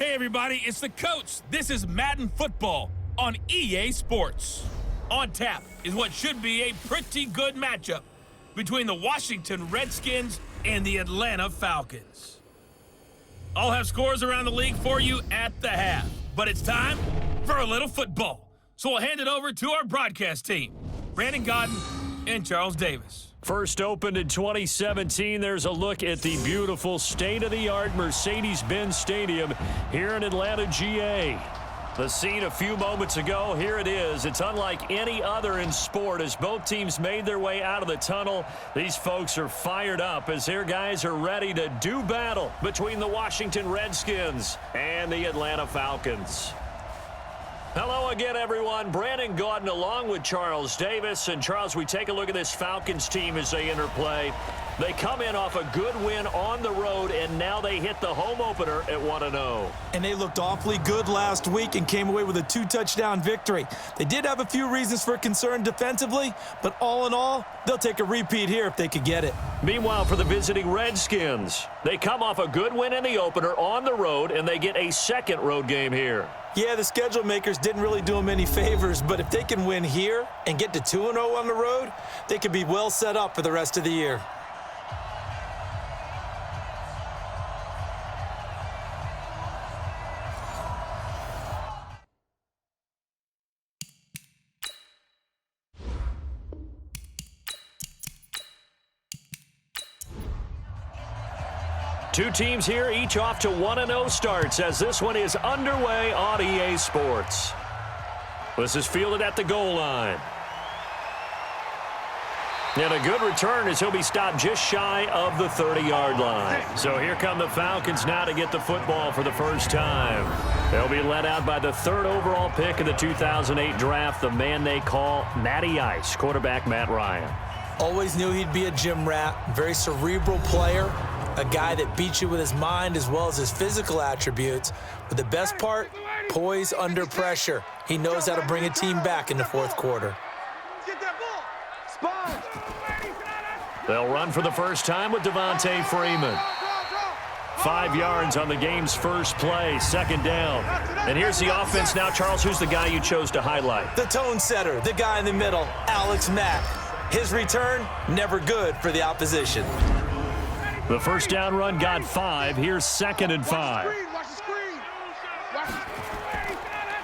Hey everybody, it's the coach. This is Madden Football on EA Sports. On tap is what should be a pretty good matchup between the Washington Redskins and the Atlanta Falcons. I'll have scores around the league for you at the half, but it's time for a little football. So I'll hand it over to our broadcast team, Brandon Godden and Charles Davis. First opened in 2017, there's a look at the beautiful state-of-the-art Mercedes-Benz Stadium here in Atlanta, GA. The scene a few moments ago, here it is. It's unlike any other in sport as both teams made their way out of the tunnel. These folks are fired up as their guys are ready to do battle between the Washington Redskins and the Atlanta Falcons. Hello again, everyone. Brandon Gaudin along with Charles Davis. And, Charles, we take a look at this Falcons team as they enter play. They come in off a good win on the road, and now they hit the home opener at 1-0. And they looked awfully good last week and came away with a 2-touchdown victory. They did have a few reasons for concern defensively, but all in all, they'll take a repeat here if they could get it. Meanwhile, for the visiting Redskins, they come off a good win in the opener on the road, and they get a second road game here. Yeah, the schedule makers didn't really do them any favors, but if they can win here and get to 2-0 on the road, they could be well set up for the rest of the year. Two teams here, each off to 1-0 starts as this one is underway on EA Sports. This is fielded at the goal line. And a good return as he'll be stopped just shy of the 30-yard line. So here come the Falcons now to get the football for the first time. They'll be led out by the third overall pick of the 2008 draft, the man they call Matty Ice, quarterback Matt Ryan. Always knew he'd be a gym rat, very cerebral player. A guy that beats you with his mind as well as his physical attributes. But the best part, poise under pressure. He knows how to bring a team back in the fourth quarter. They'll run for the first time with Devontae Freeman. 5 yards on the game's first play, second down. And here's the offense now. Charles, who's the guy you chose to highlight? The tone setter, the guy in the middle, Alex Mack. His return, never good for the opposition. The first down run got 5. Here's 2nd and 5.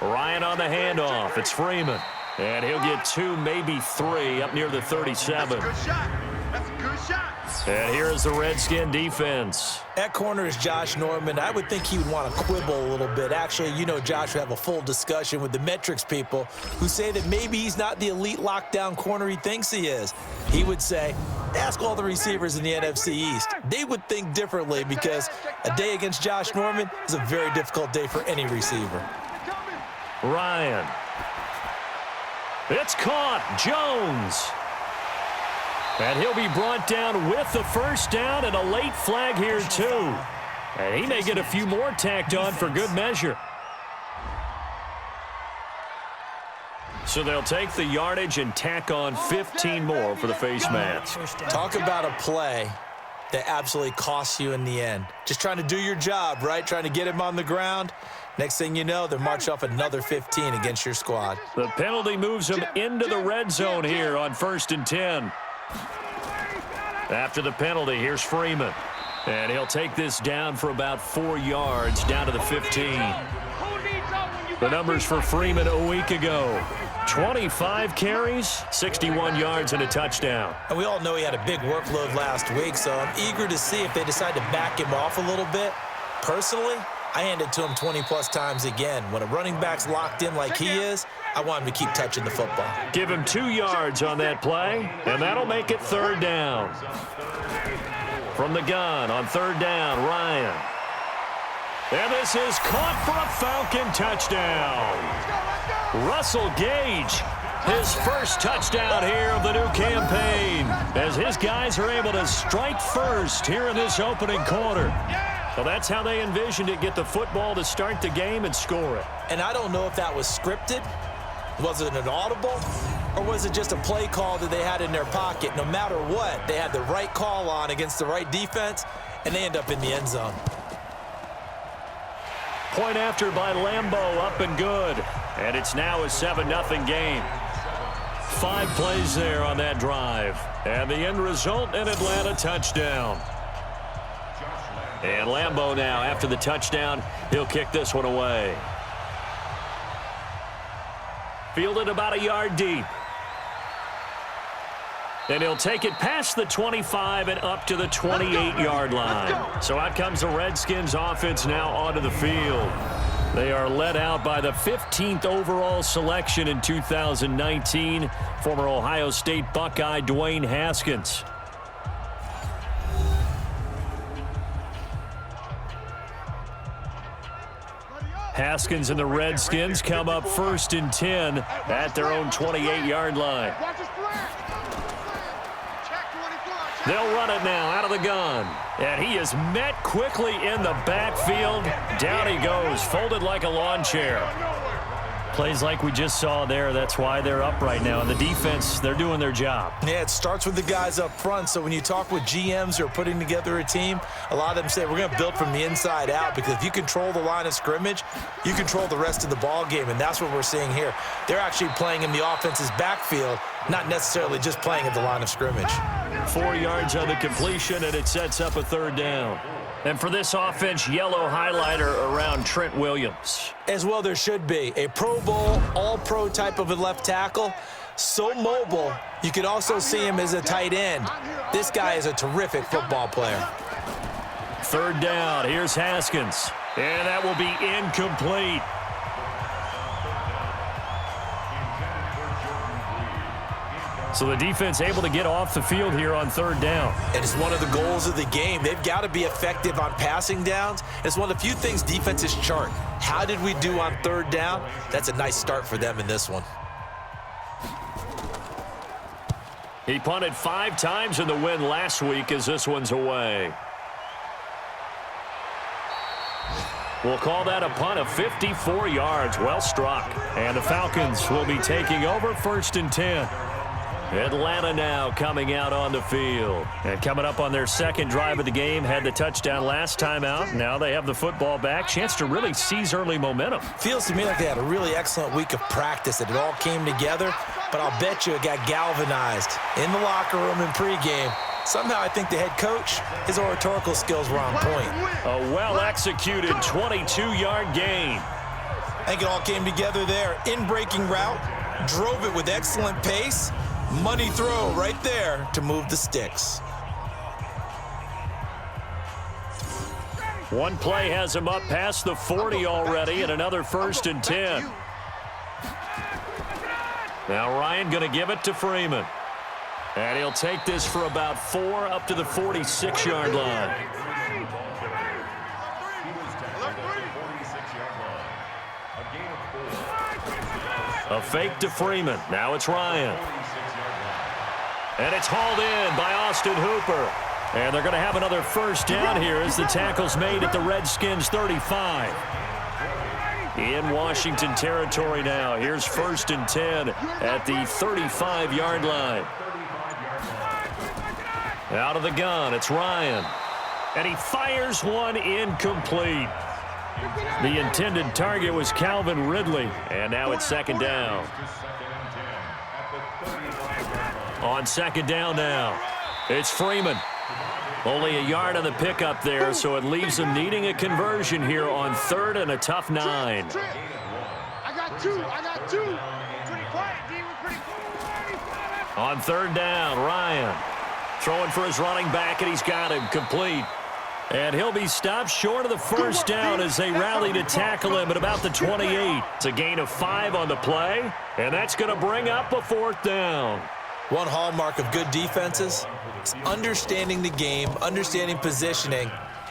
Ryan on the handoff. It's Freeman. And he'll get 2, maybe 3 up near the 37. That's a good shot. That's a good shot. And here is the Redskin defense. At corner is Josh Norman. I would think he would want to quibble a little bit. Actually, you know Josh would have a full discussion with the metrics people who say that maybe he's not the elite lockdown corner he thinks he is. He would say, ask all the receivers in the NFC East. They would think differently because a day against Josh Norman is a very difficult day for any receiver. Ryan. It's caught. Jones. And he'll be brought down with the first down and a late flag here too. And he may get a few more tacked on for good measure. So they'll take the yardage and tack on 15 more for the face mask. Talk about a play that absolutely costs you in the end. Just trying to do your job, right? Trying to get him on the ground. Next thing you know, they're marching off another 15 against your squad. The penalty moves him into the red zone here on 1st and 10. After the penalty, here's Freeman. And he'll take this down for about 4 yards down to the 15. The numbers for Freeman a week ago. 25 carries, 61 yards, and a touchdown. And we all know he had a big workload last week, so I'm eager to see if they decide to back him off a little bit. Personally, I hand it to him 20-plus times again. When a running back's locked in like he is, I want him to keep touching the football. Give him 2 yards on that play, and that'll make it 3rd down. From the gun on 3rd down, Ryan. And this is caught for a Falcon touchdown. Russell Gage, his first touchdown here of the new campaign, as his guys are able to strike first here in this opening quarter. So that's how they envisioned it, get the football to start the game and score it. And I don't know if that was scripted. Was it an audible? Or was it just a play call that they had in their pocket? No matter what, they had the right call on against the right defense, and they end up in the end zone. point after by Lambeau, up and good. And it's now a 7-0 game. 5 plays there on that drive. And the end result, an Atlanta touchdown. And Lambeau now, after the touchdown, he'll kick this one away. Fielded about a yard deep. And he'll take it past the 25 and up to the 28-yard line. So out comes the Redskins offense now onto the field. They are led out by the 15th overall selection in 2019, former Ohio State Buckeye Dwayne Haskins. Haskins and the Redskins come up 1st and 10 at their own 28-yard line. They'll run it now out of the gun. And he is met quickly in the backfield. Down he goes, folded like a lawn chair. Plays like we just saw there. That's why they're up right now. And the defense, they're doing their job. Yeah, it starts with the guys up front. So when you talk with GMs who are putting together a team, a lot of them say we're going to build from the inside out, because if you control the line of scrimmage, you control the rest of the ball game. And that's what we're seeing here. They're actually playing in the offense's backfield, not necessarily just playing at the line of scrimmage. 4 yards on the completion, and it sets up a 3rd down. And for this offense, yellow highlighter around Trent Williams. As well there should be. A Pro Bowl, all-pro type of a left tackle. So mobile, you could also see him as a tight end. This guy is a terrific football player. 3rd down, here's Haskins. And that will be incomplete. So the defense able to get off the field here on 3rd down. And it's one of the goals of the game. They've got to be effective on passing downs. It's one of the few things defenses chart. How did we do on 3rd down? That's a nice start for them in this one. He punted 5 times in the win last week as this one's away. We'll call that a punt of 54 yards. Well struck. And the Falcons will be taking over 1st and 10. Atlanta now coming out on the field. And coming up on their 2nd drive of the game, had the touchdown last time out. Now they have the football back. Chance to really seize early momentum. Feels to me like they had a really excellent week of practice, that it all came together. But I'll bet you it got galvanized in the locker room in pregame. Somehow I think the head coach, his oratorical skills were on point. A well-executed 22-yard gain. I think it all came together there. In-breaking route, drove it with excellent pace. Money throw right there to move the sticks. One play has him up past the 40 already, and another 1st and 10. Now Ryan going to give it to Freeman. And he'll take this for about 4 up to the 46-yard line. A fake to Freeman. Now it's Ryan. And it's hauled in by Austin Hooper. And they're going to have another 1st down here as the tackle's made at the Redskins 35. In Washington territory now. Here's 1st and 10 at the 35-yard line. Out of the gun, it's Ryan. And he fires one incomplete. The intended target was Calvin Ridley. And now it's 2nd down. On 2nd down now, it's Freeman. Only a yard on the pickup there, so it leaves him needing a conversion here on 3rd and a tough 9. I got two. Pretty quiet, D. We're pretty quiet. On 3rd down, Ryan throwing for his running back, and he's got him complete. And he'll be stopped short of the 1st down as they rally to tackle him at about the 28. It's a gain of 5 on the play, and that's going to bring up a 4th down. One hallmark of good defenses is understanding the game, understanding positioning,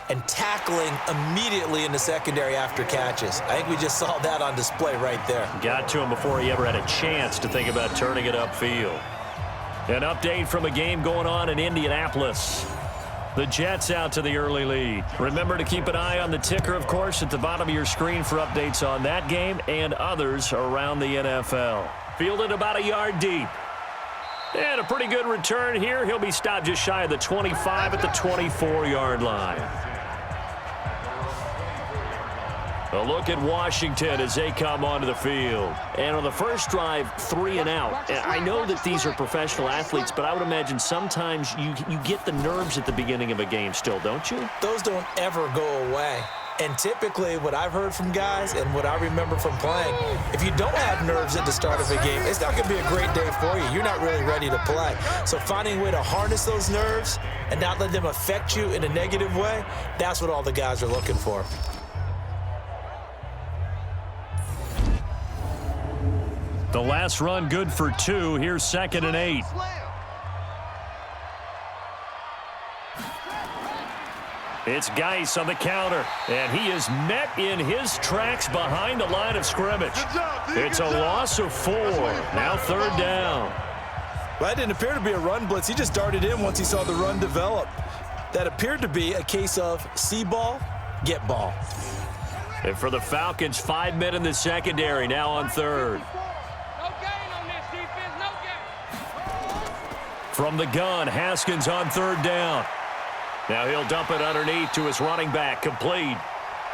and tackling immediately in the secondary after catches. I think we just saw that on display right there. Got to him before he ever had a chance to think about turning it upfield. An update from a game going on in Indianapolis. The Jets out to the early lead. Remember to keep an eye on the ticker, of course, at the bottom of your screen for updates on that game and others around the NFL. Fielded about a yard deep. And a pretty good return here. He'll be stopped just shy of the 25 at the 24-yard line. A look at Washington as they come onto the field. And on the first drive, 3 and out. I know that these are professional athletes, but I would imagine sometimes you get the nerves at the beginning of a game still, don't you? Those don't ever go away. And typically what I've heard from guys and what I remember from playing, if you don't have nerves at the start of a game, it's not going to be a great day for you. You're not really ready to play. So finding a way to harness those nerves and not let them affect you in a negative way, that's what all the guys are looking for. The last run good for 2. Here's 2nd and 8. It's Geis on the counter, and he is met in his tracks behind the line of scrimmage. It's a loss of 4. Now 3rd down. Well, that didn't appear to be a run blitz. He just darted in once he saw the run develop. That appeared to be a case of see ball, get ball. And for the Falcons, 5 men in the secondary, now on 3rd. From the gun, Haskins on 3rd down. Now he'll dump it underneath to his running back, complete.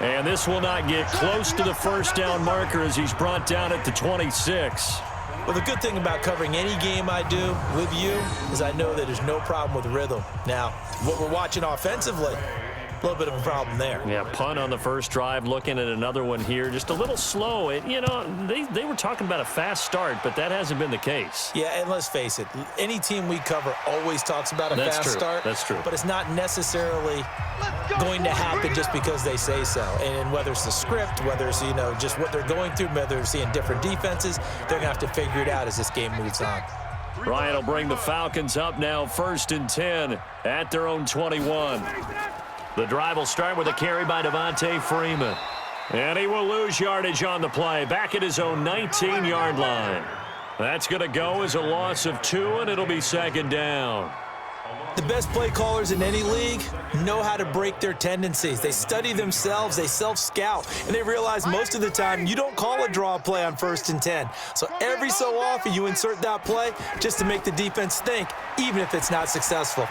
And this will not get close to the first down marker as he's brought down at the 26. Well, the good thing about covering any game I do with you is I know that there's no problem with rhythm. Now, what we're watching offensively, a little bit of a problem there. Yeah, punt on the first drive, looking at another one here. Just a little slow. You know, they were talking about a fast start, but that hasn't been the case. Yeah, and let's face it, any team we cover always talks about a fast start. That's true. But it's not necessarily going to happen just because they say so. And whether it's the script, whether it's, you know, just what they're going through, whether they're seeing different defenses, they're going to have to figure it out as this game moves on. Ryan will bring the Falcons up now, 1st and 10 at their own 21. The drive will start with a carry by Devontae Freeman. And he will lose yardage on the play, back at his own 19-yard line. That's going to go as a loss of 2, and it'll be 2nd down. The best play callers in any league know how to break their tendencies. They study themselves, they self-scout, and they realize most of the time you don't call a draw play on 1st and 10. So every so often you insert that play just to make the defense think, even if it's not successful.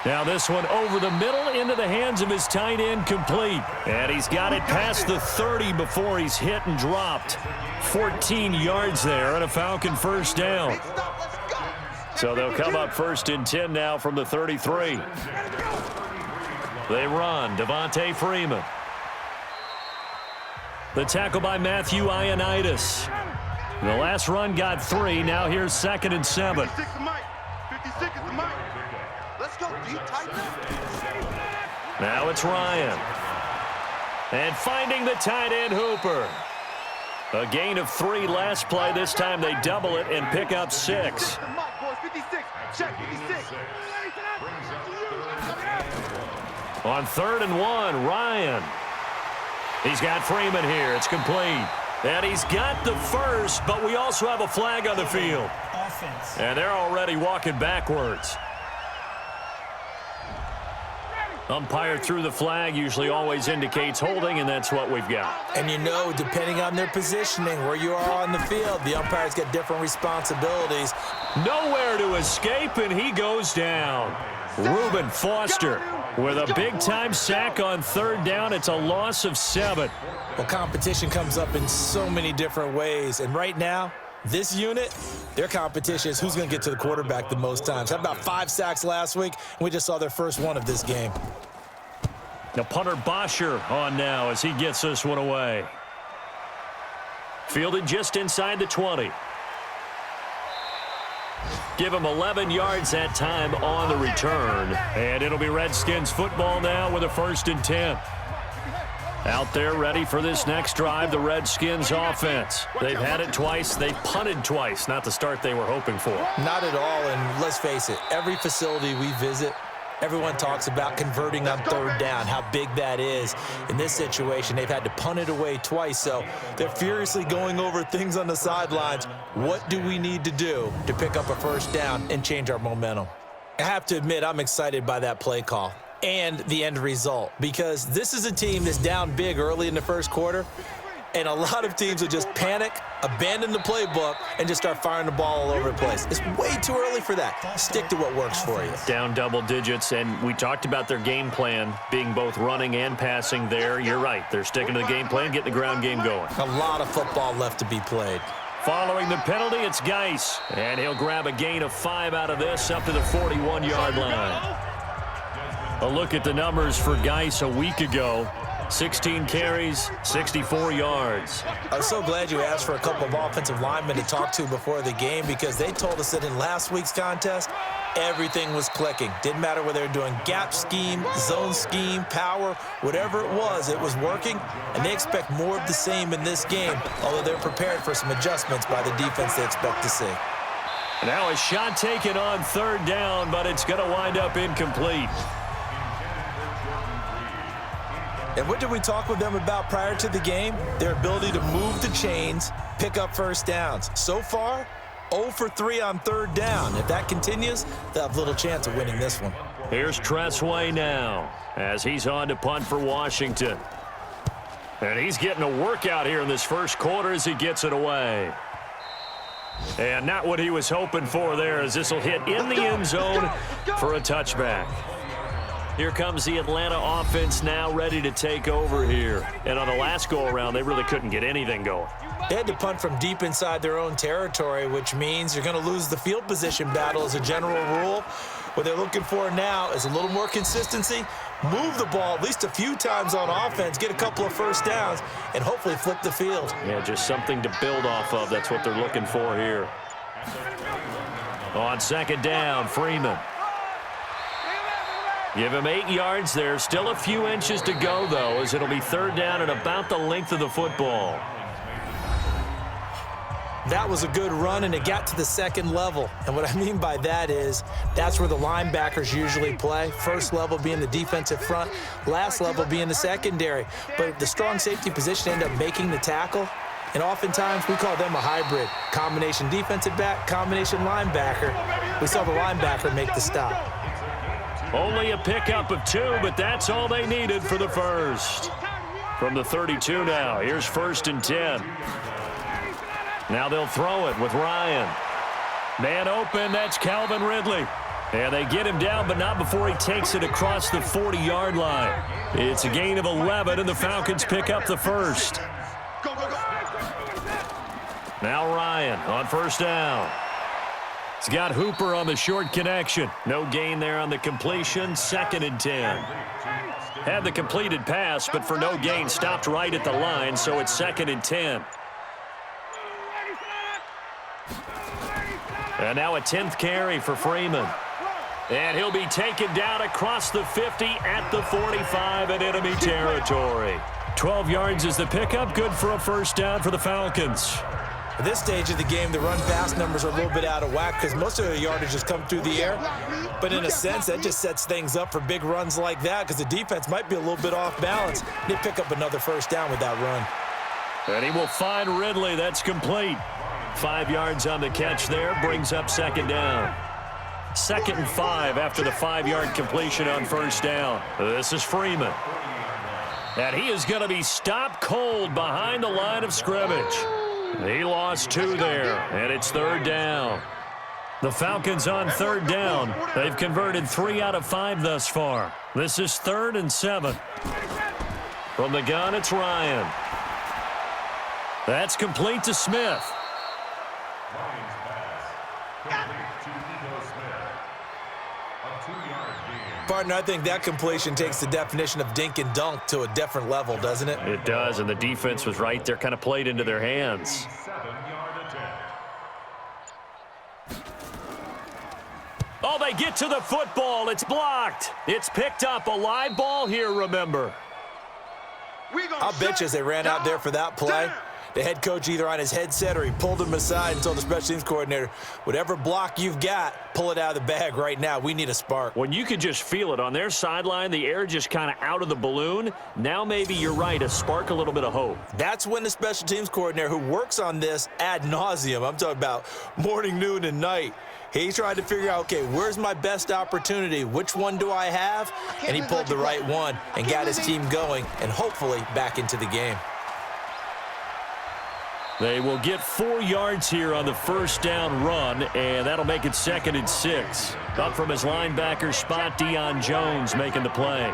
Now this one over the middle into the hands of his tight end, complete. And he's got it past the 30 before he's hit and dropped. 14 yards there and a Falcon first down. So they'll come up 1st and 10 now from the 33. They run. Devontae Freeman. The tackle by Matthew Ioannidis. The last run got 3. Now here's 2nd and 7. Now it's Ryan. And finding the tight end Hooper. A gain of 3 last play. This time they double it and pick up 6. On 3rd and 1, Ryan. He's got Freeman here. It's complete. And he's got the first, but we also have a flag on the field. Offense. And they're already walking backwards. Umpire threw the flag, usually always indicates holding, and that's what we've got. And you know, depending on their positioning, where you are on the field, the umpires get different responsibilities. Nowhere to escape, and he goes down. Reuben Foster with a big-time sack on 3rd down. It's a loss of 7. Well, competition comes up in so many different ways, and right now, this unit, their competition is who's going to get to the quarterback the most times. How about 5 sacks last week? We just saw their first one of this game. Now punter Bosher on now as he gets this one away. Fielded just inside the 20. Give him 11 yards that time on the return. And it'll be Redskins football now with a 1st and 10. Out there ready for this next drive, the Redskins offense. They've had it twice. They punted twice. Not the start they were hoping for. Not at all, and let's face it, every facility we visit, everyone talks about converting on 3rd down, how big that is. In this situation, they've had to punt it away twice, so they're furiously going over things on the sidelines. What do we need to do to pick up a 1st down and change our momentum? I have to admit, I'm excited by that play call and the end result, because this is a team that's down big early in the first quarter, And a lot of teams will just panic, abandon the playbook, and just start firing the ball all over the place. It's way too early for that. Stick to what works for you. Down double digits, and we talked about their game plan being both running and passing there. You're right. They're sticking to the game plan, getting the ground game going. A lot of football left to be played. Following the penalty, it's Geis, and he'll grab a gain of 5 out of this up to the 41-yard line. A look at the numbers for Geis a week ago. 16 carries, 64 yards. I was so glad you asked for a couple of offensive linemen to talk to before the game because they told us that in last week's contest, everything was clicking. Didn't matter whether they were doing gap scheme, zone scheme, power, whatever it was working, and they expect more of the same in this game, although they're prepared for some adjustments by the defense they expect to see. Now a shot taken on 3rd down, but it's going to wind up incomplete. And what did we talk with them about prior to the game? Their ability to move the chains, pick up first downs. So far, 0 for 3 on 3rd down. If that continues, they'll have little chance of winning this one. Here's Tressway now as he's on to punt for Washington. And he's getting a workout here in this first quarter as he gets it away. And not what he was hoping for there as this will hit in the end zone for a touchback. Here comes the Atlanta offense now ready to take over here. And on the last go-around, they really couldn't get anything going. They had to punt from deep inside their own territory, which means you're going to lose the field position battle as a general rule. What they're looking for now is a little more consistency, move the ball at least a few times on offense, get a couple of first downs, and hopefully flip the field. Yeah, just something to build off of. That's what they're looking for here. On 2nd down, Freeman. Give him 8 yards there. Still a few inches to go, though, as it'll be 3rd down and about the length of the football. That was a good run, and it got to the 2nd level. And what I mean by that is that's where the linebackers usually play. First level being the defensive front, last level being the secondary. But the strong safety position ended up making the tackle. And oftentimes we call them a hybrid. Combination defensive back, combination linebacker. We saw the linebacker make the stop. Only a pickup of 2, but that's all they needed for the first. From the 32 now, here's 1st and 10. Now they'll throw it with Ryan. Man open, that's Calvin Ridley. And they get him down, but not before he takes it across the 40-yard line. It's a gain of 11, and the Falcons pick up the first. Now Ryan on 1st down. He's got Hooper on the short connection. No gain there on the completion. 2nd and 10. Had the completed pass, but for no gain, stopped right at the line, so it's 2nd and 10. And now a 10th carry for Freeman. And he'll be taken down across the 50 at the 45 in enemy territory. 12 yards is the pickup. Good for a 1st down for the Falcons. At this stage of the game, the run-pass numbers are a little bit out of whack because most of the yardage has come through the air. But in a sense, that just sets things up for big runs like that because the defense might be a little bit off balance. They pick up another 1st down with that run. And he will find Ridley. That's complete. 5 yards on the catch there. Brings up 2nd down. 2nd and 5 after the 5-yard completion on 1st down. This is Freeman. And he is going to be stopped cold behind the line of scrimmage. He lost 2 there, and it's 3rd down. The Falcons on 3rd down. They've converted 3 out of 5 thus far. This is 3rd and 7. From the gun, it's Ryan. That's complete to Smith. Partner, I think that completion takes the definition of dink and dunk to a different level, doesn't it? It does, and the defense was right there, kind of played into their hands. Oh, they get to the football. It's blocked. It's picked up. A live ball here, remember. I'll bet you as they ran out there for that play, the head coach either on his headset or he pulled him aside and told the special teams coordinator, whatever block you've got, pull it out of the bag right now. We need a spark. When you could just feel it on their sideline, the air just kind of out of the balloon. Now maybe you're right, a spark, a little bit of hope. That's when the special teams coordinator who works on this ad nauseum, I'm talking about morning, noon, and night, he tried to figure out, okay, where's my best opportunity? Which one do I have? And he pulled the right one and got his team going and hopefully back into the game. They will get 4 yards here on the first down run, and that'll make it 2nd and 6. Up from his linebacker spot, Deion Jones making the play.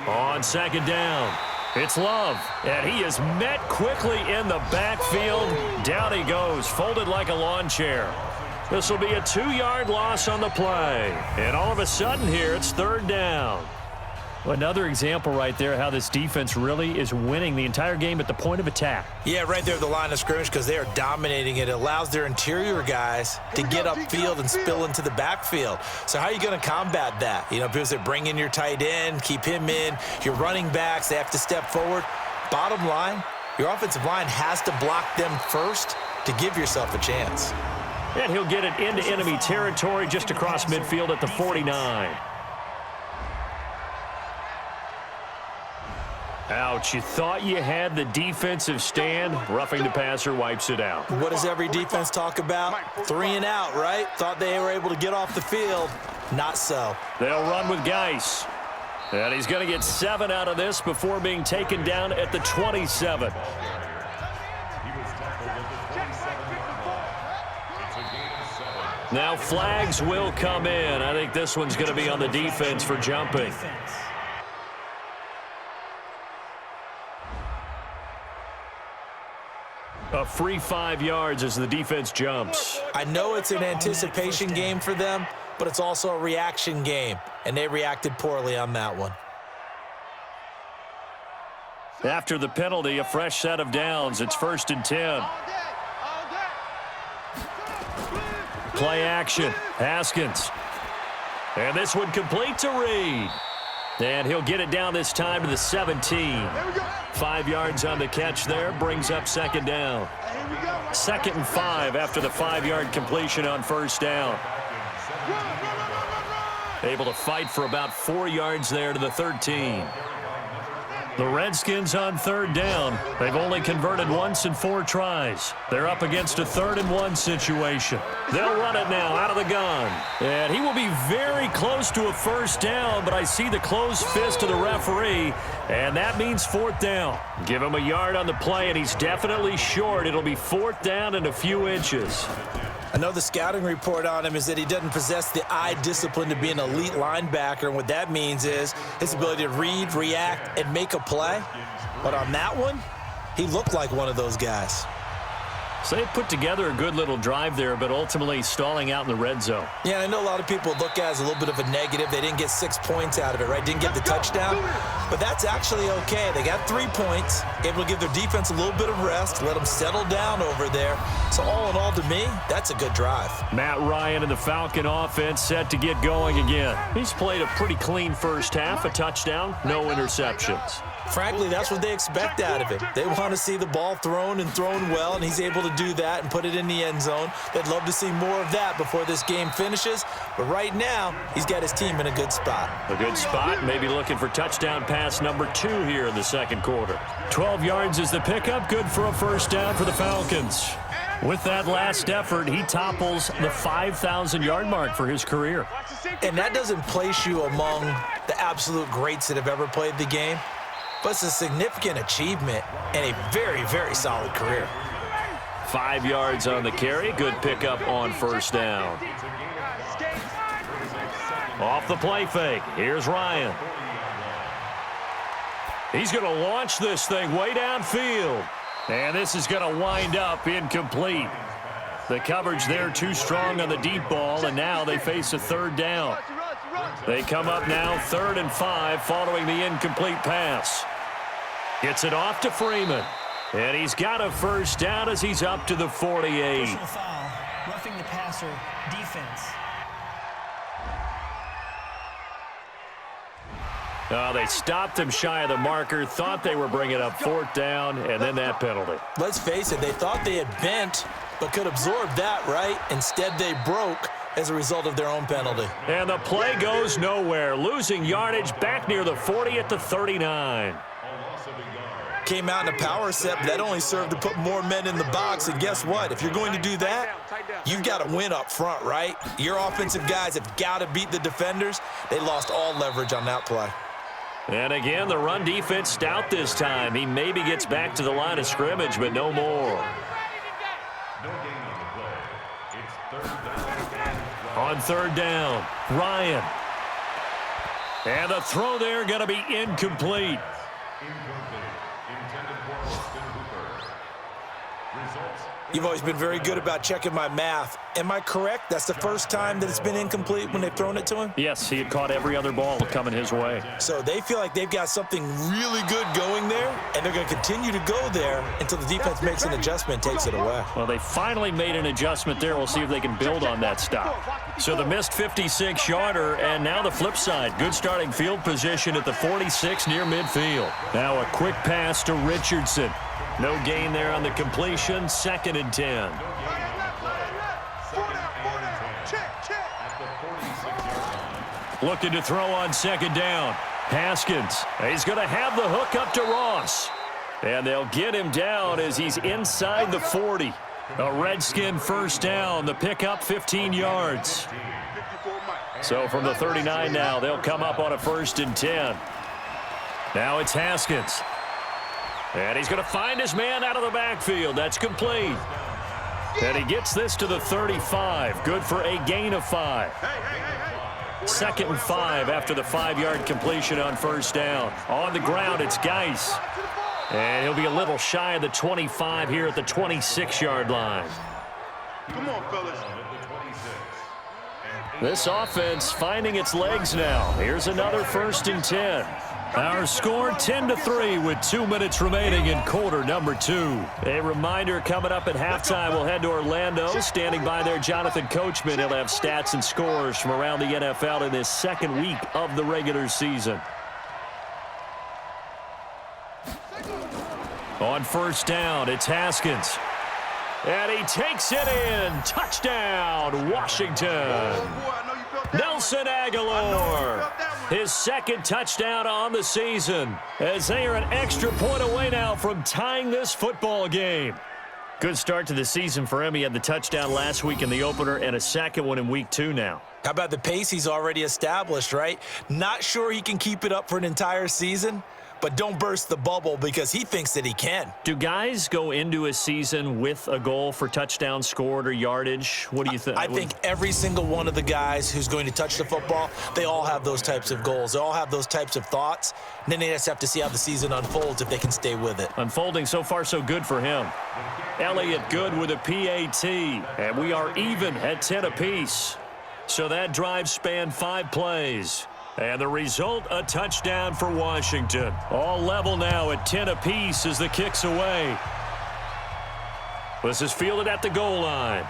On 2nd down, it's Love, and he is met quickly in the backfield. Down he goes, folded like a lawn chair. This will be a 2-yard loss on the play, and all of a sudden here it's 3rd down. Another example right there how this defense really is winning the entire game at the point of attack. Yeah, right there at the line of scrimmage because they are dominating it. It allows their interior guys to get upfield and spill into the backfield. So how are you going to combat that? You know, because they bring in your tight end, keep him in. Your running backs, they have to step forward. Bottom line, your offensive line has to block them first to give yourself a chance. And he'll get it into enemy territory just across midfield at the 49. Ouch, you thought you had the defensive stand. Roughing the passer wipes it out. What does every defense talk about? 3 and out, right? Thought they were able to get off the field. Not so. They'll run with Geis. And he's going to get 7 out of this before being taken down at the 27. Now flags will come in. I think this one's going to be on the defense for jumping. A free 5 yards as the defense jumps. I know it's an anticipation game for them, but it's also a reaction game, and they reacted poorly on that one. After the penalty, a fresh set of downs. It's 1st and 10. Play action. Haskins. And this one complete to Reed. And he'll get it down this time to the 17. 5 yards on the catch there, brings up 2nd down. 2nd and 5 after the 5-yard completion on 1st down. Able to fight for about 4 yards there to the 13. The Redskins on 3rd down. They've only converted once in 4 tries. They're up against a 3rd and 1 situation. They'll run it now out of the gun. And he will be very close to a 1st down, but I see the closed fist of the referee, and that means 4th down. Give him a yard on the play, and he's definitely short. It'll be 4th down and a few inches. I know the scouting report on him is that he doesn't possess the eye discipline to be an elite linebacker, and what that means is his ability to read, react, and make a play. But on that one, he looked like one of those guys. So they put together a good little drive there, but ultimately stalling out in the red zone. Yeah, I know a lot of people look at it as a little bit of a negative. They didn't get 6 points out of it, right? Didn't get the touchdown. But that's actually okay. They got 3 points, able to give their defense a little bit of rest, let them settle down over there. So all in all, to me, that's a good drive. Matt Ryan and the Falcon offense set to get going again. He's played a pretty clean first half, a touchdown, no interceptions. Frankly, that's what they expect out of him. They want to see the ball thrown and thrown well, and he's able to do that and put it in the end zone. They'd love to see more of that before this game finishes. But right now, he's got his team in a good spot. A good spot, maybe looking for touchdown pass number 2 here in the 2nd quarter. 12 yards is the pickup, good for a 1st down for the Falcons. With that last effort, he topples the 5,000-yard mark for his career. And that doesn't place you among the absolute greats that have ever played the game. But it's a significant achievement and a very, very solid career. 5 yards on the carry. Good pickup on 1st down. Off the play fake. Here's Ryan. He's going to launch this thing way downfield. And this is going to wind up incomplete. The coverage there too strong on the deep ball, and now they face a 3rd down. They come up now 3rd and 5 following the incomplete pass. Gets it off to Freeman. And he's got a 1st down as he's up to the 48. Personal foul, roughing the passer, defense. They stopped him shy of the marker, thought they were bringing up 4th down, and then that penalty. Let's face it, they thought they had bent, but could absorb that, right? Instead, they broke as a result of their own penalty. And the play goes nowhere, losing yardage back near the 40 at the 39. Came out in a power set, but that only served to put more men in the box. And guess what? If you're going to do that, you've got to win up front, right? Your offensive guys have got to beat the defenders. They lost all leverage on that play. And again, the run defense stout this time. He maybe gets back to the line of scrimmage, but no more. On third down, Ryan. And the throw there going to be incomplete. You've always been very good about checking my math. Am I correct? That's the first time that it's been incomplete when they've thrown it to him? Yes, he had caught every other ball coming his way. So they feel like they've got something really good going there, and they're going to continue to go there until the defense makes an adjustment and takes it away. Well, they finally made an adjustment there. We'll see if they can build on that stop. So the missed 56-yarder, and now the flip side. Good starting field position at the 46 near midfield. Now a quick pass to Richardson. No gain there on the completion. 2nd and 10. Looking to throw on 2nd down. Haskins. He's going to have the hook up to Ross. And they'll get him down as he's inside the 40. A Redskin first down. The pickup 15 yards. So from the 39 now, they'll come up on a 1st and 10. Now it's Haskins. And he's going to find his man out of the backfield. That's complete. And he gets this to the 35. Good for a gain of 5. 2nd and 5 after the 5-yard completion on 1st down. On the ground, it's Geis. And he'll be a little shy of the 25 here at the 26-yard line. Come on, fellas. This offense finding its legs now. Here's another 1st and 10. Our score 10-3 with 2 minutes remaining in quarter number 2. A reminder coming up at halftime, we'll head to Orlando. Standing by there, Jonathan Coachman. He'll have stats and scores from around the NFL in this 2nd week of the regular season. On 1st down, it's Haskins. And he takes it in. Touchdown, Washington. Nelson Aguilar. His 2nd touchdown on the season, as they are an extra point away now from tying this football game. Good start to the season for him. He had the touchdown last week in the opener and a 2nd one in week 2 now. How about the pace he's already established, right? Not sure he can keep it up for an entire season, but don't burst the bubble because he thinks that he can. Do guys go into a season with a goal for touchdowns scored or yardage? What do you think? I think every single one of the guys who's going to touch the football, they all have those types of goals. They all have those types of thoughts. And then they just have to see how the season unfolds if they can stay with it. Unfolding so far so good for him. Elliott good with a PAT. And we are even at 10 apiece. So that drive spanned 5 plays. And the result, a touchdown for Washington. All level now at 10 apiece as the kick's away. This is fielded at the goal line.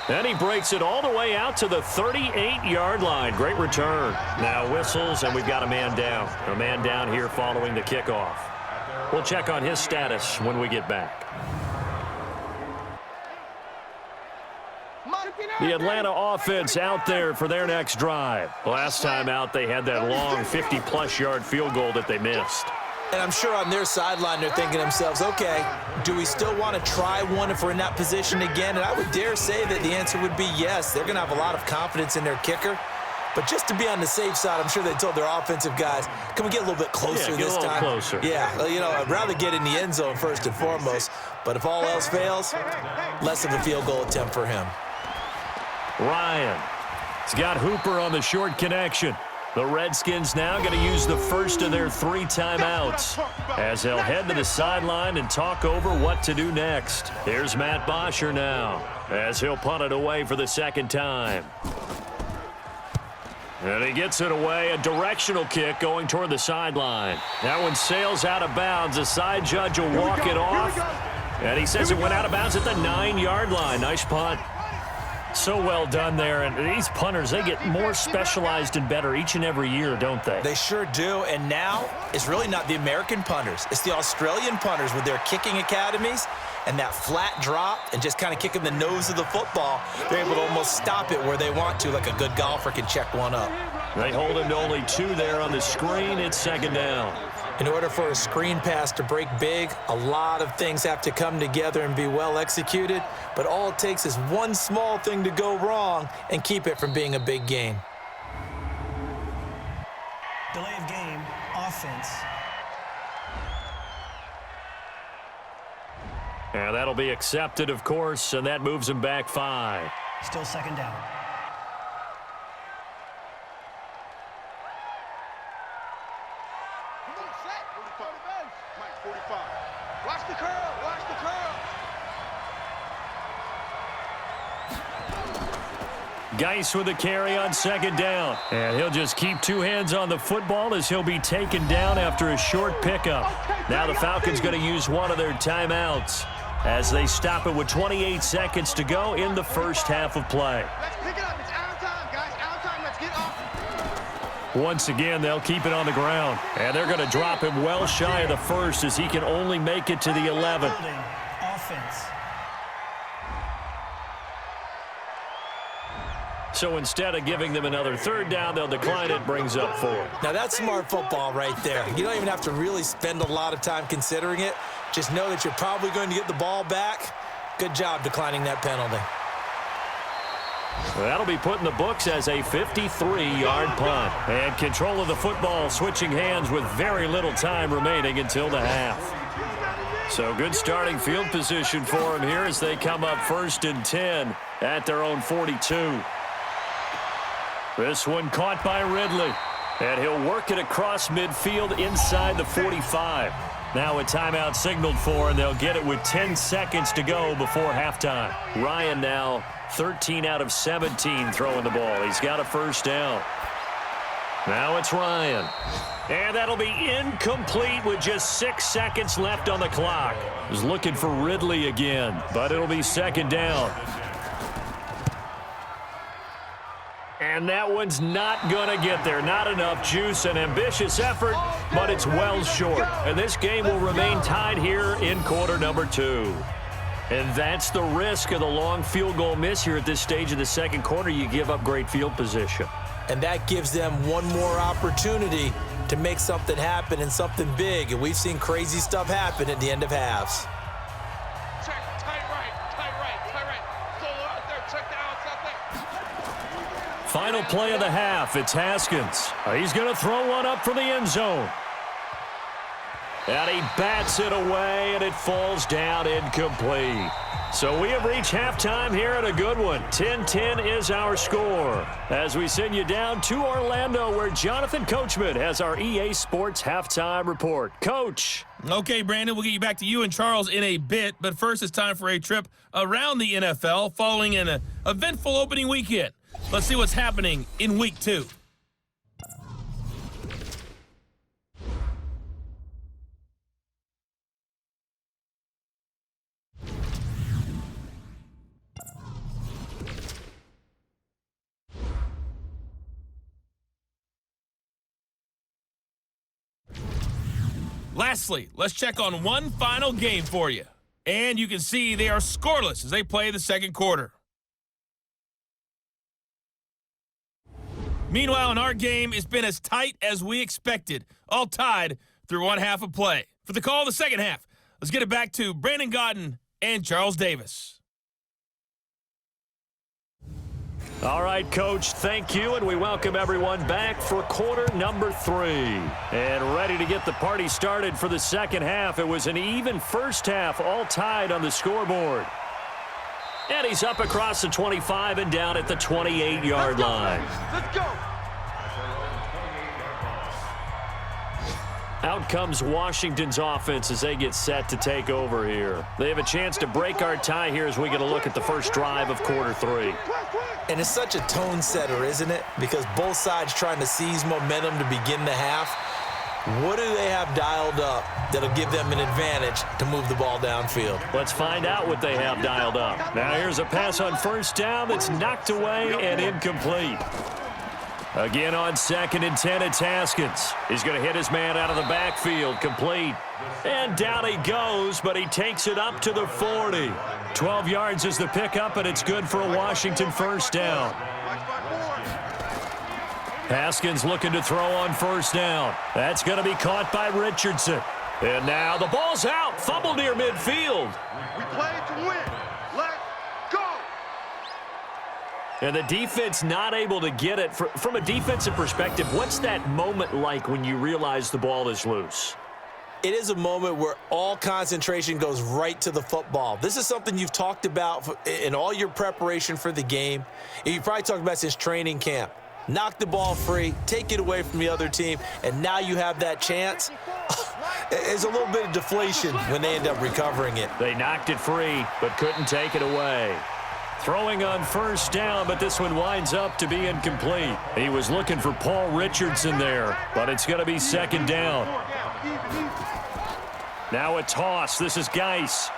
And he breaks it all the way out to the 38-yard line. Great return. Now whistles, and we've got a man down. A man down here following the kickoff. We'll check on his status when we get back. The Atlanta offense out there for their next drive. Last time out, they had that long 50-plus yard field goal that they missed. And I'm sure on their sideline, they're thinking to themselves, okay, do we still want to try one if we're in that position again? And I would dare say that the answer would be yes. They're going to have a lot of confidence in their kicker. But just to be on the safe side, I'm sure they told their offensive guys, can we get a little bit closer this time? Get a little closer. Yeah, you know, I'd rather get in the end zone first and foremost. But if all else fails, less of a field goal attempt for him. Ryan. He's got Hooper on the short connection. The Redskins now going to use the first of their 3 timeouts as they'll head to the sideline and talk over what to do next. Here's Matt Bosher now as he'll punt it away for the 2nd time. And he gets it away, a directional kick going toward the sideline. That one sails out of bounds. The side judge will walk it off. And he says it went out of bounds at the 9-yard line. Nice punt. So well done there, and these punters, they get more specialized and better each and every year, don't they? They sure do, and now it's really not the American punters. It's the Australian punters with their kicking academies and that flat drop and just kind of kicking the nose of the football. They're able to almost stop it where they want to, like a good golfer can check one up. They hold him to only 2 there on the screen. It's 2nd down. In order for a screen pass to break big, a lot of things have to come together and be well executed, but all it takes is one small thing to go wrong and keep it from being a big gain. Delay of game, offense. And that'll be accepted, of course, and that moves him back 5. Still second down. Come on, set. 45. Mike, 45. Watch the curl. Watch the curl. Geis with a carry on second down. And he'll just keep 2 hands on the football as he'll be taken down after a short pickup. Now the Falcons going to use one of their timeouts as they stop it with 28 seconds to go in the first half of play. Let's pick it up. It's out of time, guys. Out of time. Let's get off. Once again, they'll keep it on the ground. And they're going to drop him well shy of the first as he can only make it to the 11. Holding, offense. So instead of giving them another third down, they'll decline it, brings up 4. Now, that's smart football right there. You don't even have to really spend a lot of time considering it. Just know that you're probably going to get the ball back. Good job declining that penalty. That'll be put in the books as a 53-yard punt. And control of the football switching hands with very little time remaining until the half. So good starting field position for them here as they come up 1st and 10 at their own 42. This one caught by Ridley. And he'll work it across midfield inside the 45. Now a timeout signaled for, and they'll get it with 10 seconds to go before halftime. Ryan now 13 out of 17 throwing the ball. He's got a first down. Now it's Ryan. And that'll be incomplete with just 6 seconds left on the clock. He's looking for Ridley again, but it'll be second down. And that one's not going to get there. Not enough juice. An ambitious effort, but it's well short. And this game will remain tied here in quarter number 2. And that's the risk of the long field goal miss here at this stage of the second quarter. You give up great field position. And that gives them one more opportunity to make something happen and something big. And we've seen crazy stuff happen at the end of halves. Check. Tight right. Solo out there. Check the outs out there. Final play of the half, it's Haskins. He's going to throw one up for the end zone. And he bats it away, and it falls down incomplete. So we have reached halftime here at a good one. 10-10 is our score. As we send you down to Orlando, where Jonathan Coachman has our EA Sports halftime report. Coach. Okay, Brandon, we'll get you back to you and Charles in a bit, but first it's time for a trip around the NFL following an eventful opening weekend. Let's see what's happening in Week 2. Lastly, let's check on one final game for you. And you can see they are scoreless as they play the second quarter. Meanwhile, in our game, it's been as tight as we expected, all tied through one half of play. For the call of the second half, let's get it back to Brandon Godden and Charles Davis. All right, Coach, thank you, and we welcome everyone back for quarter number 3. And ready to get the party started for the second half. It was an even first half, all tied on the scoreboard. And he's up across the 25 and down at the 28-yard line. Let's go. Out comes Washington's offense as they get set to take over here. They have a chance to break our tie here as we get a look at the first drive of quarter 3. And it's such a tone setter, isn't it? Because both sides trying to seize momentum to begin the half. What do they have dialed up that'll give them an advantage to move the ball downfield? Let's find out what they have dialed up. Now here's a pass on first down that's knocked away and incomplete. Again on 2nd and 10, it's Haskins. He's going to hit his man out of the backfield, complete. And down he goes, but he takes it up to the 40. 12 yards is the pickup, and it's good for a Washington first down. Haskins looking to throw on first down. That's going to be caught by Richardson. And now the ball's out. Fumble near midfield. We play to win. Let's go. And the defense not able to get it. From a defensive perspective, what's that moment like when you realize the ball is loose? It is a moment where all concentration goes right to the football. This is something you've talked about in all your preparation for the game. And you probably talked about since training camp. Knock the ball free, take it away from the other team, and now you have that chance. There's a little bit of deflation when they end up recovering it. They knocked it free, but couldn't take it away. Throwing on first down, but this one winds up to be incomplete. He was looking for Paul Richardson there, but it's going to be second down. Now a toss. This is Geis.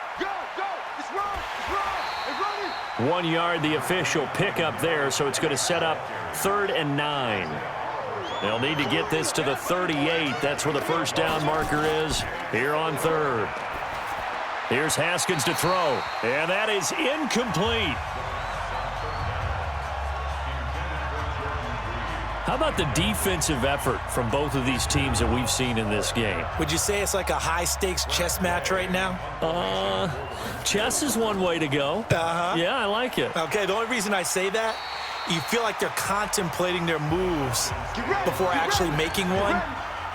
1 yard, the official pickup there, so it's going to set up 3rd and 9. They'll need to get this to the 38. That's where the first down marker is here on 3rd. Here's Haskins to throw, and that is incomplete. How about the defensive effort from both of these teams that we've seen in this game? Would you say it's like a high-stakes chess match right now? Chess is one way to go. Yeah, I like it. Okay, the only reason I say that, you feel like they're contemplating their moves before actually making one,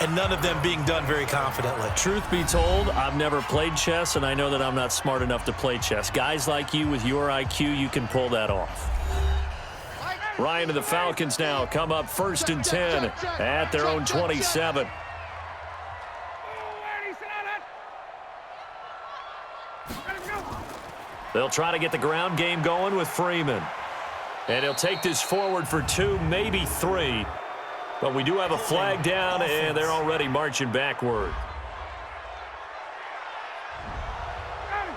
and none of them being done very confidently. Truth be told, I've never played chess, and I know that I'm not smart enough to play chess. Guys like you with your IQ, you can pull that off. Ryan and the Falcons now come up 1st and 10 at their own 27. They'll try to get the ground game going with Freeman. And he'll take this forward for 2, maybe 3. But we do have a flag down, and they're already marching backward.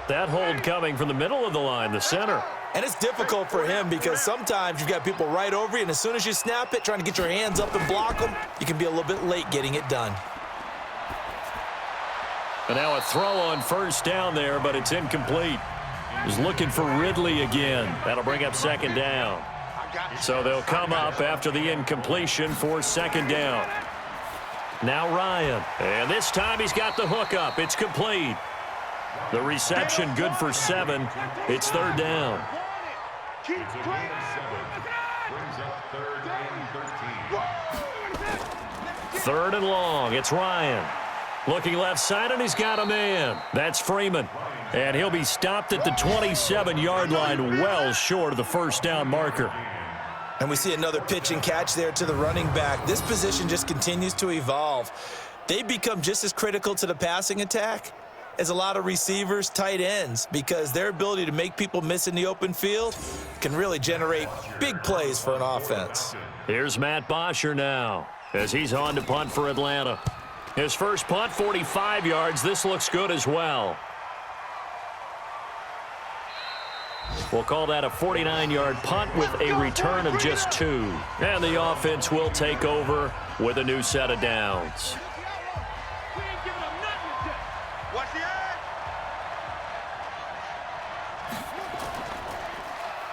That hold coming from the middle of the line, the center. And it's difficult for him because sometimes you've got people right over you, and as soon as you snap it, trying to get your hands up and block them, you can be a little bit late getting it done. And now a throw on first down there, but it's incomplete. He's looking for Ridley again. That'll bring up second down. So they'll come up after the incompletion for second down. Now Ryan. And this time he's got the hook up. It's complete. The reception good for 7. It's 3rd down. 3rd and long. It's Ryan. Looking left side, and he's got a man. That's Freeman. And he'll be stopped at the 27-yard line, well short of the first down marker. And we see another pitch and catch there to the running back. This position just continues to evolve. They become just as critical to the passing attack as a lot of receivers, tight ends, because their ability to make people miss in the open field can really generate big plays for an offense. Here's Matt Bosher now as he's on to punt for Atlanta. His first punt, 45 yards. This looks good as well. We'll call that a 49-yard punt with a return of just 2. And the offense will take over with a new set of downs.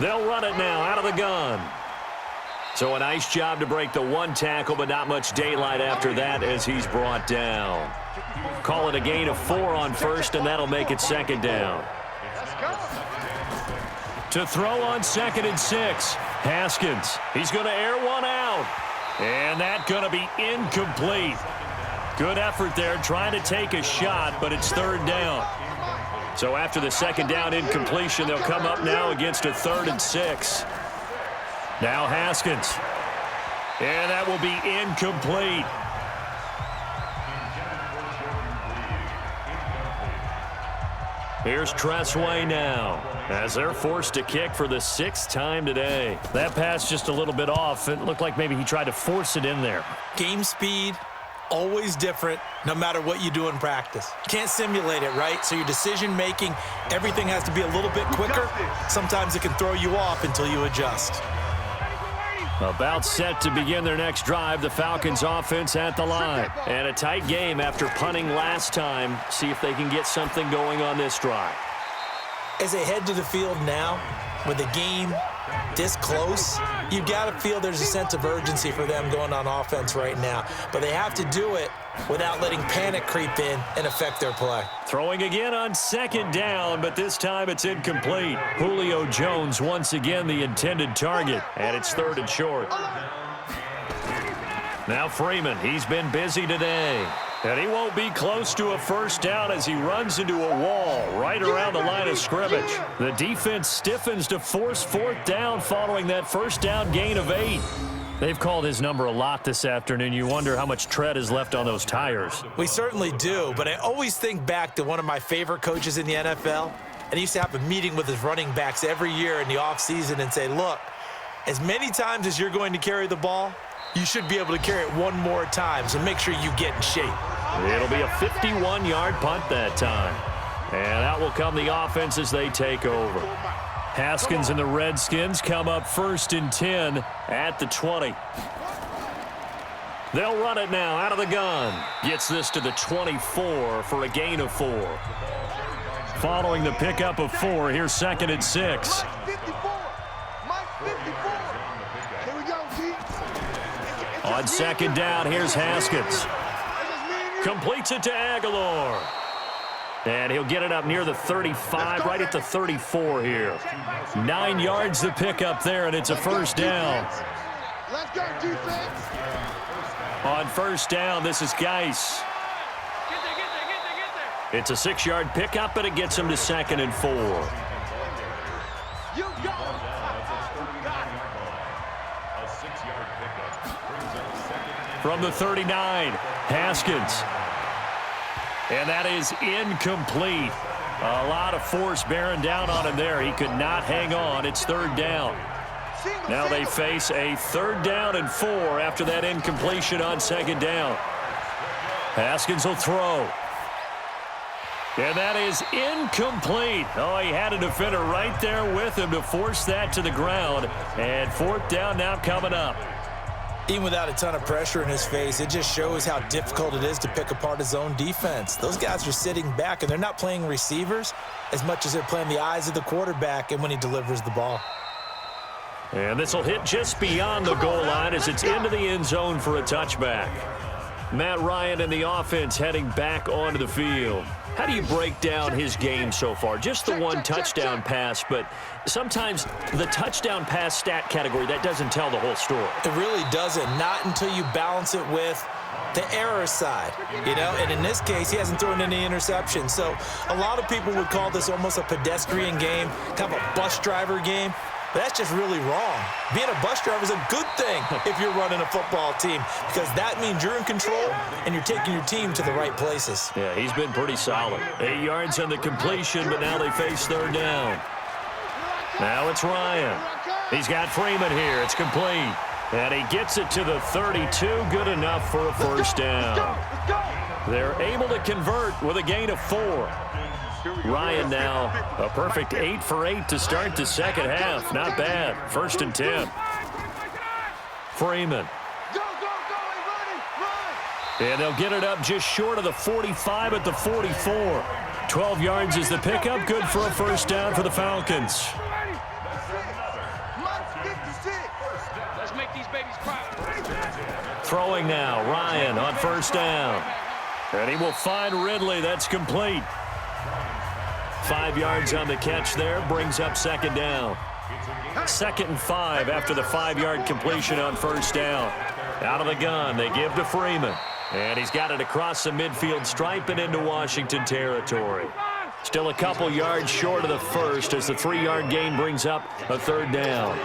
They'll run it now out of the gun. So a nice job to break the 1 tackle, but not much daylight after that as he's brought down. Call it a gain of 4 on first, and that'll make it second down. To throw on 2nd and 6. Haskins. He's going to air one out. And that's going to be incomplete. Good effort there trying to take a shot, but it's 3rd down. So after the second down incompletion, they'll come up now against a 3rd and 6. Now Haskins. And that will be incomplete. Here's Tressway now as they're forced to kick for the 6th time today. That pass just a little bit off. It looked like maybe he tried to force it in there. Game speed, always different no matter what you do in practice. You can't simulate it, right? So your decision-making, everything has to be a little bit quicker. Sometimes it can throw you off until you adjust. About set to begin their next drive, the Falcons offense at the line. And a tight game after punting last time. See if they can get something going on this drive. As they head to the field now, with the game this close, you've got to feel there's a sense of urgency for them going on offense right now. But they have to do it without letting panic creep in and affect their play. Throwing again on second down, but this time it's incomplete. Julio Jones once again the intended target, and it's 3rd and short. Now Freeman, he's been busy today. And he won't be close to a first down as he runs into a wall right around the line of scrimmage. The defense stiffens to force 4th down following that first down gain of 8. They've called his number a lot this afternoon. You wonder how much tread is left on those tires. We certainly do, but I always think back to one of my favorite coaches in the NFL, and he used to have a meeting with his running backs every year in the offseason and say, look, as many times as you're going to carry the ball, you should be able to carry it one more time, so make sure you get in shape. It'll be a 51-yard punt that time. And out will come the offense as they take over. Haskins and the Redskins come up 1st and 10 at the 20. They'll run it now out of the gun. Gets this to the 24 for a gain of 4. Following the pickup of 4, here's 2nd and 6. On 2nd down, here's Haskins. Completes it to Aguilar. And he'll get it up near the 35, right at the 34 here. 9 yards to pick up there, and it's a first down. Let's go, defense. On first down, this is Geis. It's a 6-yard pickup, and it gets him to 2nd and 4. You go. From the 39, Haskins. And that is incomplete. A lot of force bearing down on him there. He could not hang on. It's 3rd down. Now they face a 3rd down and 4 after that incompletion on 2nd down. Haskins will throw. And that is incomplete. Oh, he had a defender right there with him to force that to the ground. And 4th down now coming up. Even without a ton of pressure in his face, it just shows how difficult it is to pick apart his own defense. Those guys are sitting back, and they're not playing receivers as much as they're playing the eyes of the quarterback and when he delivers the ball. And this will hit just beyond the goal line as it's into the end zone for a touchback. Matt Ryan and the offense heading back onto the field. How do you break down his game so far? Just the one touchdown pass, but sometimes the touchdown pass stat category, that doesn't tell the whole story. It really doesn't, not until you balance it with the error side, you know, and in this case, he hasn't thrown any interceptions. So a lot of people would call this almost a pedestrian game, kind of a bus driver game. But that's just really wrong. Being a bus driver is a good thing if you're running a football team, because that means you're in control and you're taking your team to the right places. Yeah, he's been pretty solid. 8 yards on the completion, but now they face 3rd down. Now it's Ryan. He's got Freeman here. It's complete. And he gets it to the 32. Good enough for a first down. They're able to convert with a gain of 4. Ryan now a perfect 8 for 8 to start the second half. Not bad. 1st and 10. Freeman. And they'll get it up just short of the 45 at the 44. 12 yards is the pickup. Good for a first down for the Falcons. Let's make these babies cry. Throwing now. Ryan on first down. And he will find Ridley. That's complete. 5 yards on the catch there, brings up 2nd down. 2nd and 5 after the 5-yard completion on first down. Out of the gun, they give to Freeman. And he's got it across the midfield stripe and into Washington territory. Still a couple yards short of the first as the 3-yard gain brings up a 3rd down.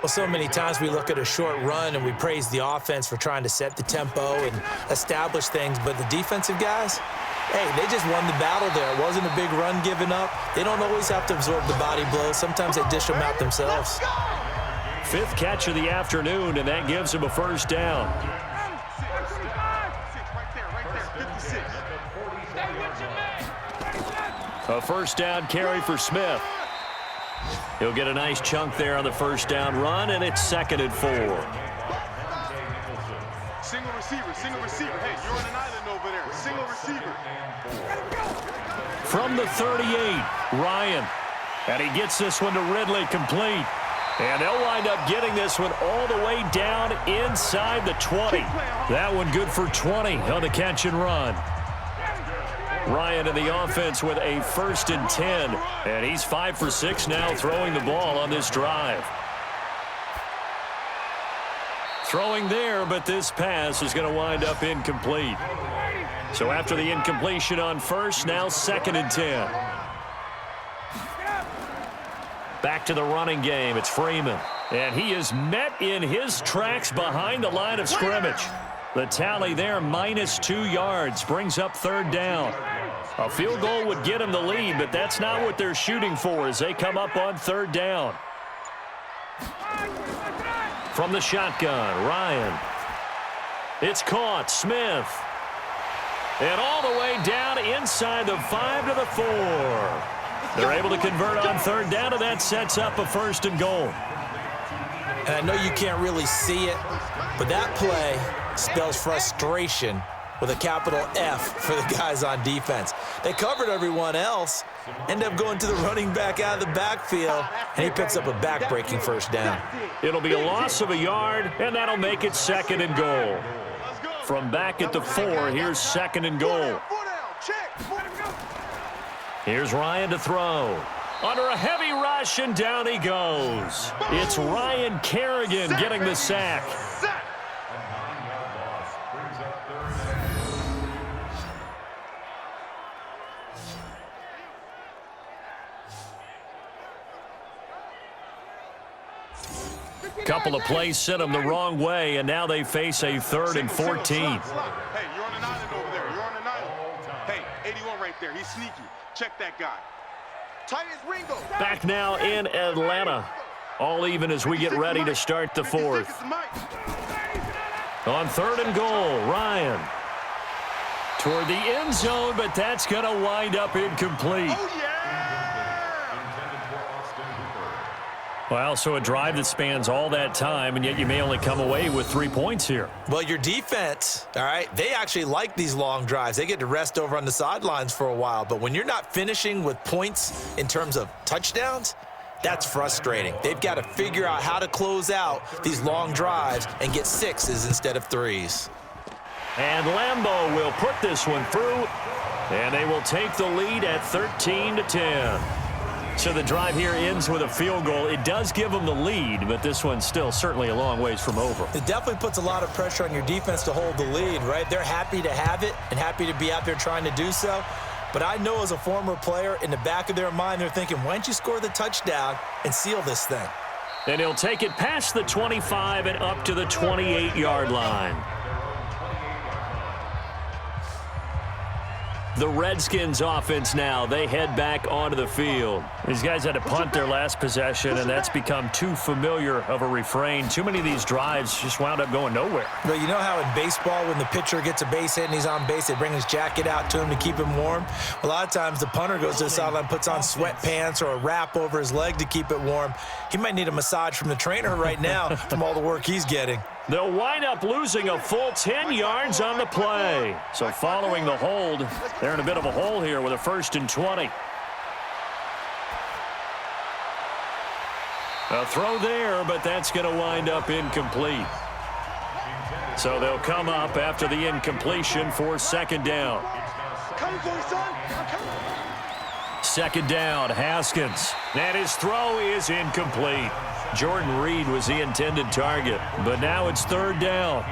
Well, so many times we look at a short run and we praise the offense for trying to set the tempo and establish things, but the defensive guys, hey, they just won the battle there. It wasn't a big run given up. They don't always have to absorb the body blows. Sometimes they dish them out themselves. 5th catch of the afternoon, and that gives him a first down. A first down carry for Smith. He'll get a nice chunk there on the first down run, and it's 2nd and 4. Single receiver. Hey, you're on an island over there. Single receiver. From the 38, Ryan. And he gets this one to Ridley complete. And they'll wind up getting this one all the way down inside the 20. That one good for 20 on the catch and run. Ryan in the offense with a 1st and 10. And he's 5 for 6 now throwing the ball on this drive. Throwing there, but this pass is going to wind up incomplete. So after the incompletion on first, now 2nd and 10. Back to the running game. It's Freeman. And he is met in his tracks behind the line of scrimmage. The tally there, -2 yards, brings up 3rd down. A field goal would get him the lead, but that's not what they're shooting for as they come up on 3rd down. From the shotgun, Ryan. It's caught, Smith. And all the way down inside the 5 to the 4. They're able to convert on 3rd down, and that sets up a 1st and goal. And I know you can't really see it, but that play spells frustration with a capital F for the guys on defense. They covered everyone else, end up going to the running back out of the backfield, and he picks up a back-breaking 1st down. It'll be a loss of a yard, and that'll make it 2nd and goal. From back at the 4, here's 2nd and goal. Here's Ryan to throw. Under a heavy rush, and down he goes. It's Ryan Kerrigan getting the sack. Couple of plays sent them the wrong way, and now they face a 3rd and 14. Hey, you're on an island over there. You're on an island. Hey, 81 right there. He's sneaky. Check that guy. Tight as Ringo. Back now in Atlanta. All even as we get ready to start the 4th. On 3rd and goal, Ryan. Toward the end zone, but that's going to wind up incomplete. Oh, yeah. Well, so a drive that spans all that time, and yet you may only come away with 3 points here. Well, your defense, all right, they actually like these long drives. They get to rest over on the sidelines for a while. But when you're not finishing with points in terms of touchdowns, that's frustrating. They've got to figure out how to close out these long drives and get 6s instead of 3s. And Lambeau will put this one through, and they will take the lead at 13-10. So the drive here ends with a field goal. It does give them the lead, but this one's still certainly a long ways from over. It definitely puts a lot of pressure on your defense to hold the lead, right? They're happy to have it and happy to be out there trying to do so. But I know as a former player, in the back of their mind, they're thinking, why don't you score the touchdown and seal this thing? And he'll take it past the 25 and up to the 28-yard line. The Redskins offense now, they head back onto the field. These guys had to punt their last possession, and that's become too familiar of a refrain. Too many of these drives just wound up going nowhere. But you know how in baseball, when the pitcher gets a base hit and he's on base, they bring his jacket out to him to keep him warm? A lot of times the punter goes to the sideline, puts on sweatpants or a wrap over his leg to keep it warm. He might need a massage from the trainer right now from all the work he's getting. They'll wind up losing a full 10 yards on the play. So following the hold, they're in a bit of a hole here with a 1st and 20. A throw there, but that's going to wind up incomplete. So they'll come up after the incompletion for 2nd down. Second down, Haskins. And his throw is incomplete. Jordan Reed was the intended target, but now it's 3rd down.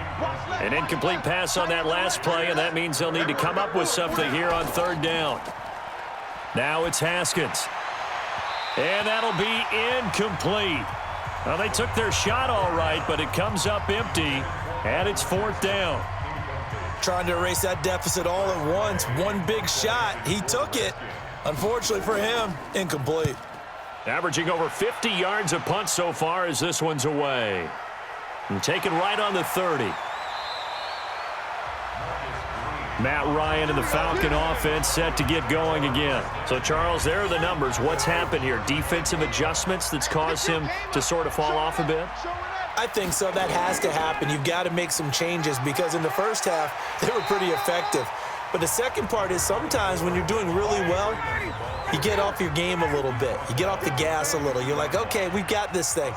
An incomplete pass on that last play, and that means they'll need to come up with something here on 3rd down. Now it's Haskins. And that'll be incomplete. Well, they took their shot all right, but it comes up empty, and it's 4th down. Trying to erase that deficit all at once. One big shot. He took it. Unfortunately for him, incomplete. Averaging over 50 yards a punt so far as this one's away. And taken right on the 30. Matt Ryan and the Falcon offense set to get going again. So, Charles, there are the numbers. What's happened here? Defensive adjustments that's caused him to sort of fall off a bit? I think so. That has to happen. You've got to make some changes because in the first half, they were pretty effective. But the second part is sometimes when you're doing really well, you get off your game a little bit. You get off the gas a little. You're like, okay, we got this thing.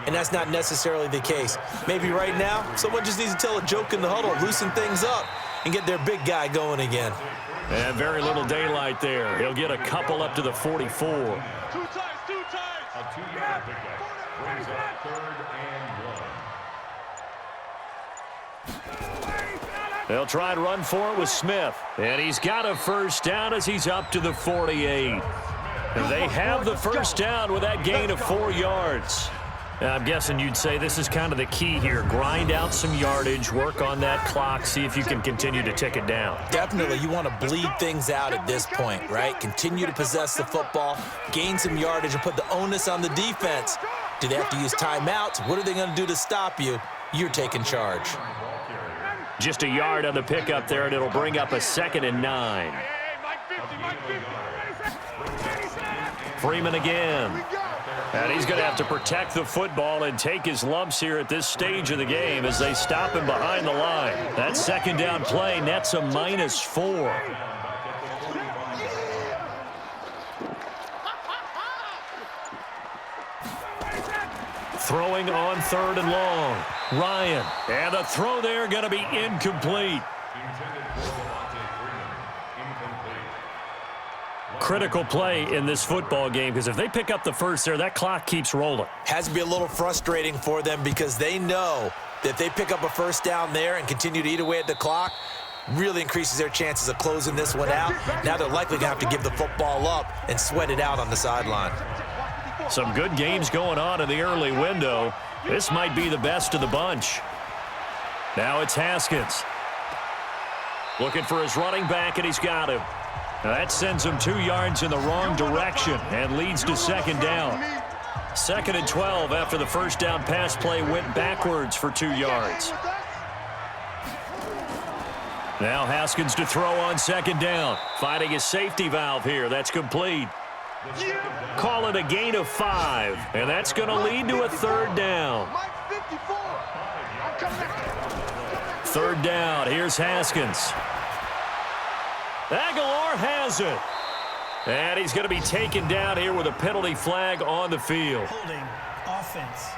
And that's not necessarily the case. Maybe right now, someone just needs to tell a joke in the huddle, loosen things up, and get their big guy going again. And very little daylight there. He'll get a couple up to the 44. Two times. A 2-yard pickup. Brings up 3rd and 1. They'll try and run for it with Smith. And he's got a first down as he's up to the 48. And they have the first down with that gain of 4 yards. I'm guessing you'd say this is kind of the key here. Grind out some yardage, work on that clock, see if you can continue to tick it down. Definitely, you want to bleed things out at this point, right? Continue to possess the football, gain some yardage, and put the onus on the defense. Do they have to use timeouts? What are they going to do to stop you? You're taking charge. Just a yard on the pickup there, and it'll bring up a 2nd and 9. Freeman again. And he's going to have to protect the football and take his lumps here at this stage of the game as they stop him behind the line. That 2nd down play nets a -4. Throwing on 3rd and long. Ryan. And the throw there going to be incomplete. Critical play in this football game because if they pick up the first there, that clock keeps rolling. Has to be a little frustrating for them because they know that if they pick up a first down there and continue to eat away at the clock, really increases their chances of closing this one out. Now they're likely going to have to give the football up and sweat it out on the sideline. Some good games going on in the early window. This might be the best of the bunch. Now it's Haskins. Looking for his running back, and he's got him. Now that sends him 2 yards in the wrong direction and leads to 2nd down. 2nd and 12 after the first down pass play went backwards for 2 yards. Now Haskins to throw on 2nd down. Finding his safety valve here. That's complete. Call it a gain of 5. And that's going to lead to a 3rd down. 3rd down. Here's Haskins. Aguilar has it. And he's going to be taken down here with a penalty flag on the field. Holding offense.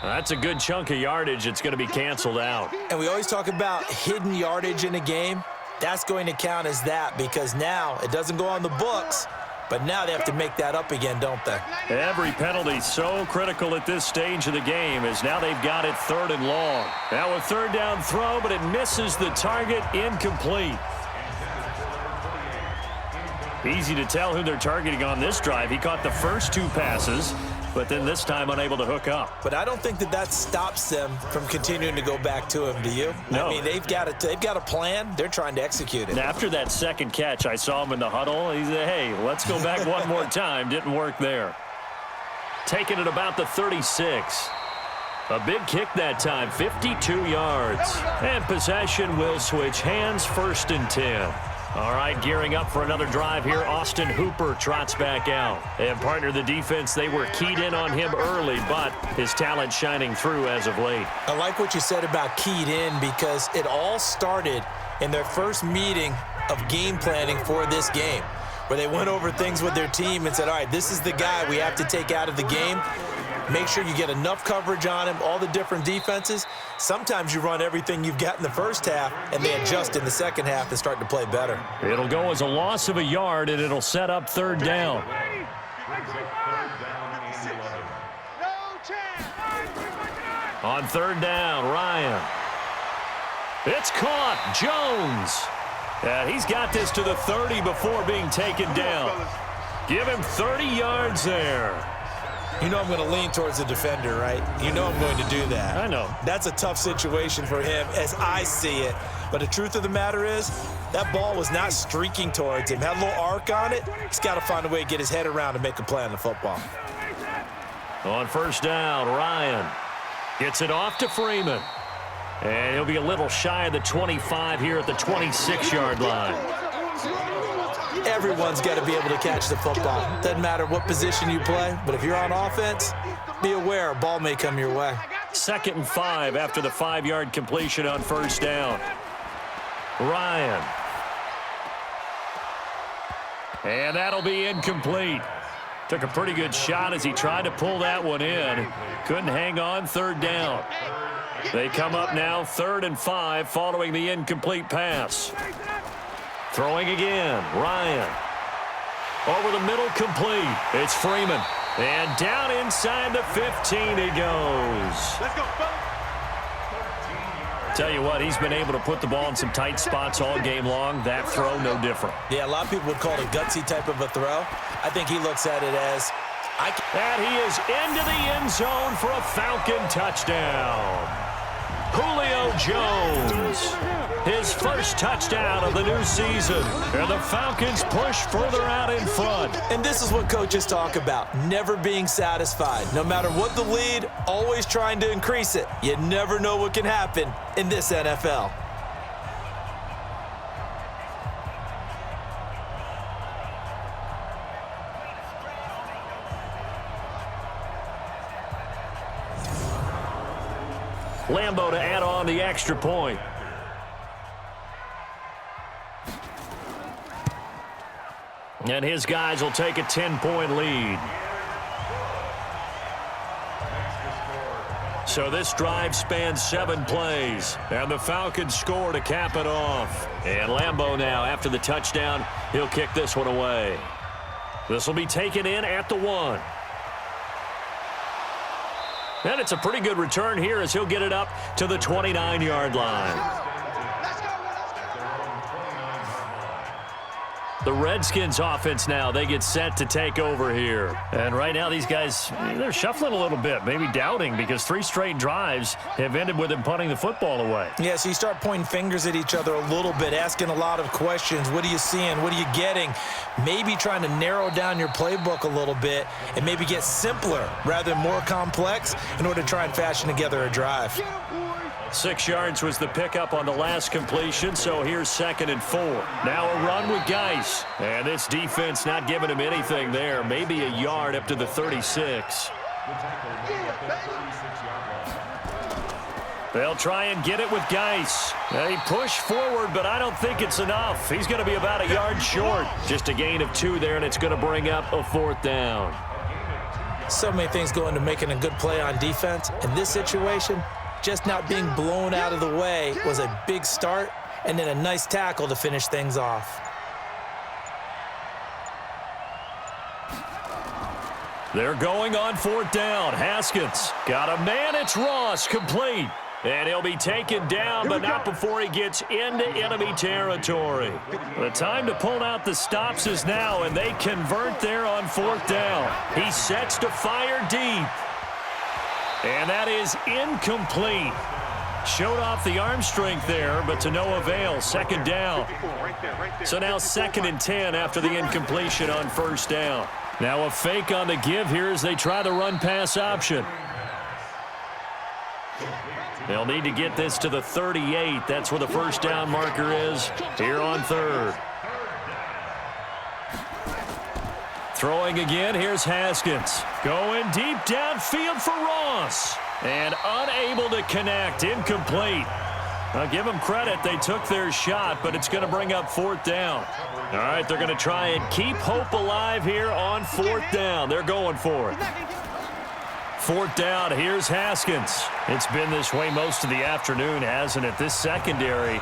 That's a good chunk of yardage. It's going to be canceled out. And we always talk about hidden yardage in a game. That's going to count as that because now it doesn't go on the books, but now they have to make that up again, don't they? Every penalty so critical at this stage of the game as now they've got it 3rd and long. Now a 3rd down throw, but it misses the target, incomplete. Easy to tell who they're targeting on this drive. He caught the first 2 passes, but then this time unable to hook up. But I don't think that stops them from continuing to go back to him, do you? No. I mean, they've got a plan. They're trying to execute it. And after that second catch, I saw him in the huddle. He said, hey, let's go back one more time. Didn't work there. Taking it about the 36. A big kick that time, 52 yards. And possession will switch hands, 1st and 10. All right, gearing up for another drive here. Austin Hooper trots back out. And partner, the defense, they were keyed in on him early, but his talent shining through as of late. I like what you said about keyed in because it all started in their first meeting of game planning for this game, where they went over things with their team and said, all right, this is the guy we have to take out of the game. Make sure you get enough coverage on him, all the different defenses. Sometimes you run everything you've got in the first half, and they adjust in the second half and start to play better. It'll go as a loss of a yard, and it'll set up 3rd down. On 3rd down, Ryan. It's caught. Jones. And he's got this to the 30 before being taken down. Give him 30 yards there. You know I'm going to lean towards the defender, right? You know I'm going to do that. I know. That's a tough situation for him as I see it. But the truth of the matter is, that ball was not streaking towards him. Had a little arc on it. He's got to find a way to get his head around and make a play on the football. On 1st down, Ryan gets it off to Freeman. And he'll be a little shy of the 25 here at the 26-yard line. Everyone's got to be able to catch the football. Doesn't matter what position you play, but if you're on offense, be aware a ball may come your way. 2nd and 5 after the 5-yard completion on first down. Ryan. And that'll be incomplete. Took a pretty good shot as he tried to pull that one in. Couldn't hang on, 3rd down. They come up now 3rd and 5 following the incomplete pass. Throwing again, Ryan. Over the middle, complete. It's Freeman. And down inside the 15 he goes. Let's go, fellas. Tell you what, he's been able to put the ball in some tight spots all game long. That throw, no different. Yeah, a lot of people would call it a gutsy type of a throw. I think he looks at it as, and he is into the end zone for a Falcon touchdown. Julio Jones, his first touchdown of the new season. And the Falcons push further out in front. And this is what coaches talk about, never being satisfied. No matter what the lead, always trying to increase it. You never know what can happen in this NFL. Lambo to add on the extra point. And his guys will take a 10-point lead. So this drive spans 7 plays. And the Falcons score to cap it off. And Lambo now, after the touchdown, he'll kick this one away. This will be taken in at the 1. And it's a pretty good return here as he'll get it up to the 29-yard line. The Redskins offense now, they get set to take over here. And right now these guys, they're shuffling a little bit, maybe doubting, because 3 straight drives have ended with them punting the football away. Yeah, so you start pointing fingers at each other a little bit, asking a lot of questions. What are you seeing? What are you getting? Maybe trying to narrow down your playbook a little bit and maybe get simpler rather than more complex in order to try and fashion together a drive. 6 yards was the pickup on the last completion, so here's 2nd and 4. Now a run with Geis. And this defense not giving him anything there. Maybe a yard up to the 36. They'll try and get it with Geis. They push forward, but I don't think it's enough. He's going to be about a yard short. Just a gain of 2 there, and it's going to bring up a 4th down. So many things go into making a good play on defense. In this situation, just not being blown out of the way was a big start, and then a nice tackle to finish things off. They're going on 4th down. Haskins got a man. It's Ross, complete. And he'll be taken down, but not before he gets into enemy territory. The time to pull out the stops is now, and they convert there on 4th down. He sets to fire deep. And that is incomplete. Showed off the arm strength there, but to no avail. 2nd down. So now 2nd and 10 after the incompletion on 1st down. Now a fake on the give here as they try the run-pass option. They'll need to get this to the 38. That's where the 1st down marker is here on 3rd. Throwing again, here's Haskins. Going deep downfield for Ross. And unable to connect, incomplete. I'll give them credit, they took their shot, but it's going to bring up 4th down. All right, they're going to try and keep hope alive here on 4th down. They're going for it. 4th down, here's Haskins. It's been this way most of the afternoon, hasn't it? This secondary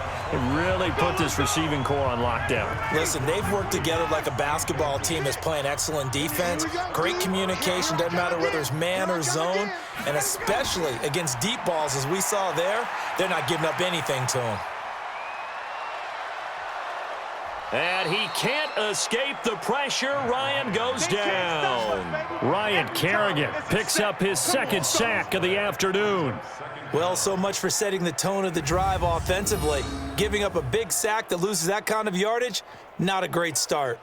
really put this receiving core on lockdown. Listen, they've worked together like a basketball team that's playing excellent defense. Great communication, doesn't matter whether it's man or zone. And especially against deep balls, as we saw there, they're not giving up anything to them. And he can't escape the pressure. Ryan goes down. Ryan Kerrigan picks up his 2nd sack of the afternoon. Well, so much for setting the tone of the drive offensively. Giving up a big sack that loses that kind of yardage, not a great start.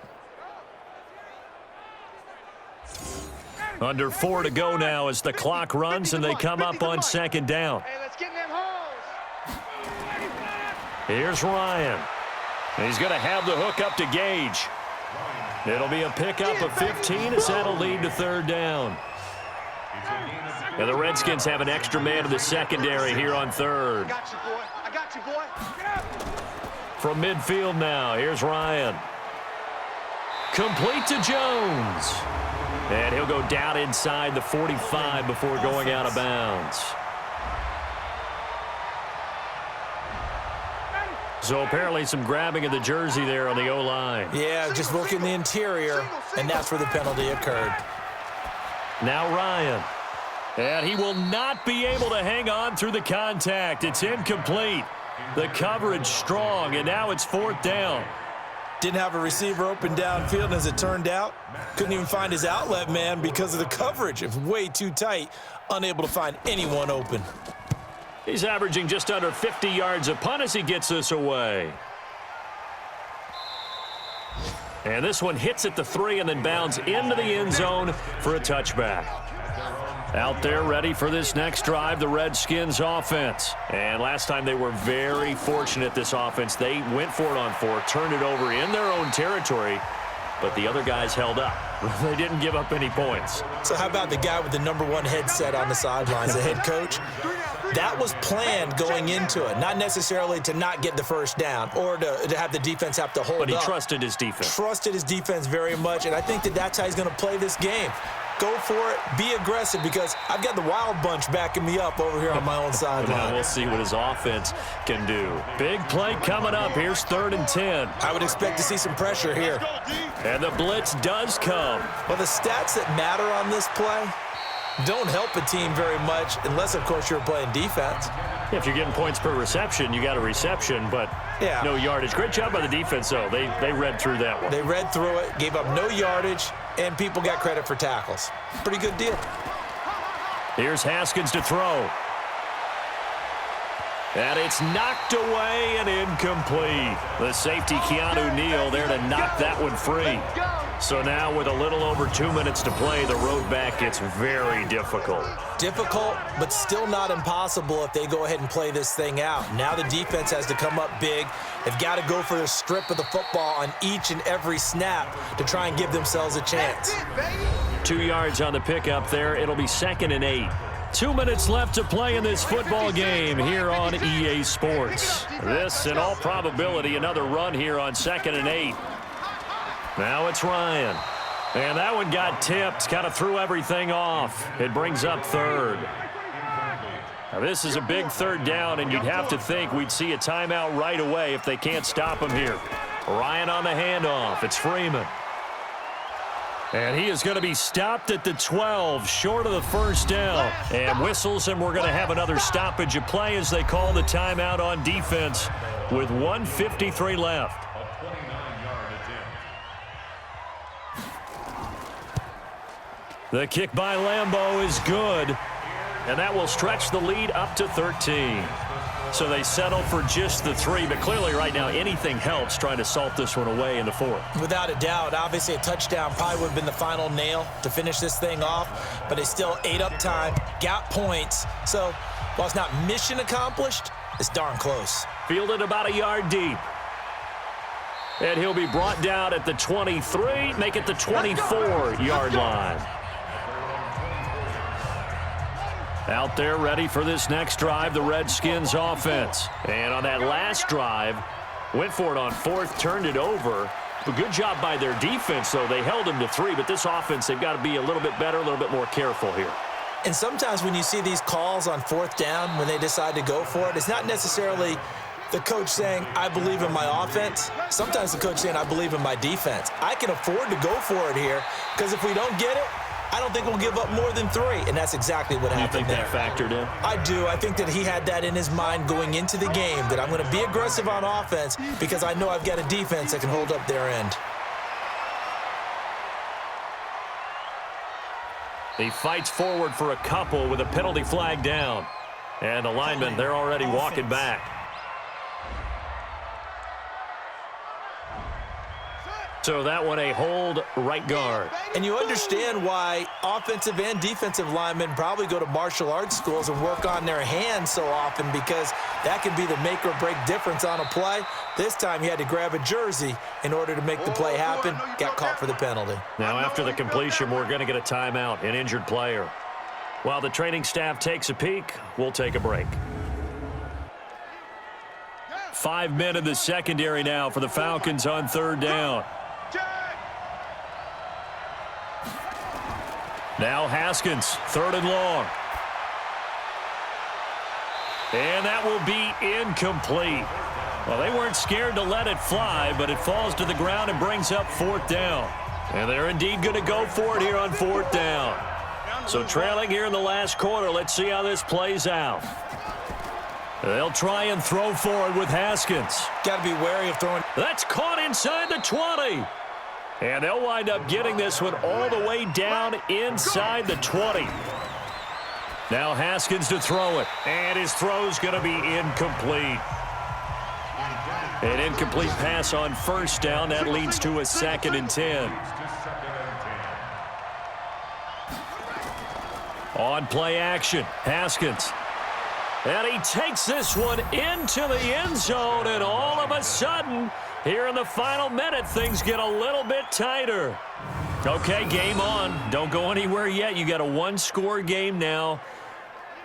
Under 4 to go now as the clock runs and they come up on 2nd down. Here's Ryan. He's going to have the hook up to Gage. It'll be a pickup of 15 as that'll lead to 3rd down. And the Redskins have an extra man in the secondary here on third. I got you, boy. I got you, boy. From midfield now, here's Ryan. Complete to Jones. And he'll go down inside the 45 before going out of bounds. So apparently some grabbing of the jersey there on the O-line. Yeah, just working the interior, and that's where the penalty occurred. Now Ryan. And he will not be able to hang on through the contact. It's incomplete. The coverage strong, and now it's 4th down. Didn't have a receiver open downfield, and as it turned out, couldn't even find his outlet man because of the coverage. It was way too tight, unable to find anyone open. He's averaging just under 50 yards a punt as he gets this away. And this one hits at the 3 and then bounds into the end zone for a touchback. Out there ready for this next drive, the Redskins offense. And last time they were very fortunate, this offense. They went for it on 4, turned it over in their own territory, but the other guys held up. They didn't give up any points. So how about the guy with the #1 headset on the sidelines, the head coach? That was planned going into it, not necessarily to not get the first down or to have the defense have to hold up. But he trusted his defense. Trusted his defense very much, and I think that that's how he's going to play this game. Go for it, be aggressive, because I've got the wild bunch backing me up over here on my own sideline. We'll see what his offense can do. Big play coming up. Here's 3rd and 10. I would expect to see some pressure here. And the blitz does come. Well, the stats that matter on this play don't help a team very much unless, of course, you're playing defense. If you're getting points per reception, you got a reception, but no yardage. Great job by the defense, though. They read through that one. They read through it, gave up no yardage, and people got credit for tackles. Pretty good deal. Here's Haskins to throw. And it's knocked away and incomplete. The safety, Keanu Neal, there to knock that one free. So now with a little over 2 minutes to play, the road back gets very difficult. Difficult, but still not impossible if they go ahead and play this thing out. Now the defense has to come up big. They've got to go for the strip of the football on each and every snap to try and give themselves a chance. 2 yards on the pickup there. It'll be 2nd and 8. 2 minutes left to play in this football game here on EA Sports. This, in all probability, another run here on 2nd and 8. Now it's Ryan. And that one got tipped, kind of threw everything off. It brings up 3rd. Now this is a big 3rd down, and you'd have to think we'd see a timeout right away if they can't stop him here. Ryan on the handoff. It's Freeman. And he is going to be stopped at the 12, short of the 1st down. And whistles, and we're going to have another stoppage of play as they call the timeout on defense with 1:53 left. The kick by Lambeau is good, and that will stretch the lead up to 13. So they settle for just the 3, but clearly right now anything helps trying to salt this one away in the 4th. Without a doubt, obviously a touchdown probably would have been the final nail to finish this thing off, but they still ate up time, got points. So while it's not mission accomplished, it's darn close. Fielded about a yard deep. And he'll be brought down at the 23, make it the 24-yard line. Out there ready for this next drive, the Redskins offense. And on that last drive, went for it on 4th, turned it over. A good job by their defense, though. They held them to 3, but this offense, they've got to be a little bit better, a little bit more careful here. And sometimes when you see these calls on 4th down, when they decide to go for it, it's not necessarily the coach saying, I believe in my offense. Sometimes the coach saying, I believe in my defense. I can afford to go for it here, because if we don't get it, I don't think we'll give up more than 3, and that's exactly what happened there. You think that factored in? I do. I think that he had that in his mind going into the game, that I'm going to be aggressive on offense because I know I've got a defense that can hold up their end. He fights forward for a couple with a penalty flag down. And the linemen, they're already walking back. So that one a hold right guard. And you understand why offensive and defensive linemen probably go to martial arts schools and work on their hands so often, because that can be the make or break difference on a play. This time he had to grab a jersey in order to make the play happen. Got caught for the penalty. Now after the completion, we're going to get a timeout, an injured player. While the training staff takes a peek, we'll take a break. 5 men in the secondary now for the Falcons on third down. Now Haskins, third and long. And that will be incomplete. Well, they weren't scared to let it fly, but it falls to the ground and brings up fourth down. And they're indeed going to go for it here on fourth down. So trailing here in the last quarter, let's see how this plays out. They'll try and throw forward with Haskins. Got to be wary of throwing. That's caught inside the 20. And they'll wind up getting this one all the way down inside the 20. Now Haskins to throw it. And his throw's going to be incomplete. An incomplete pass on first down. That leads to a 2nd and 10. On play action, Haskins. And he takes this one into the end zone, and all of a sudden, here in the final minute, things get a little bit tighter. Okay, game on. Don't go anywhere yet. You got a one-score game now.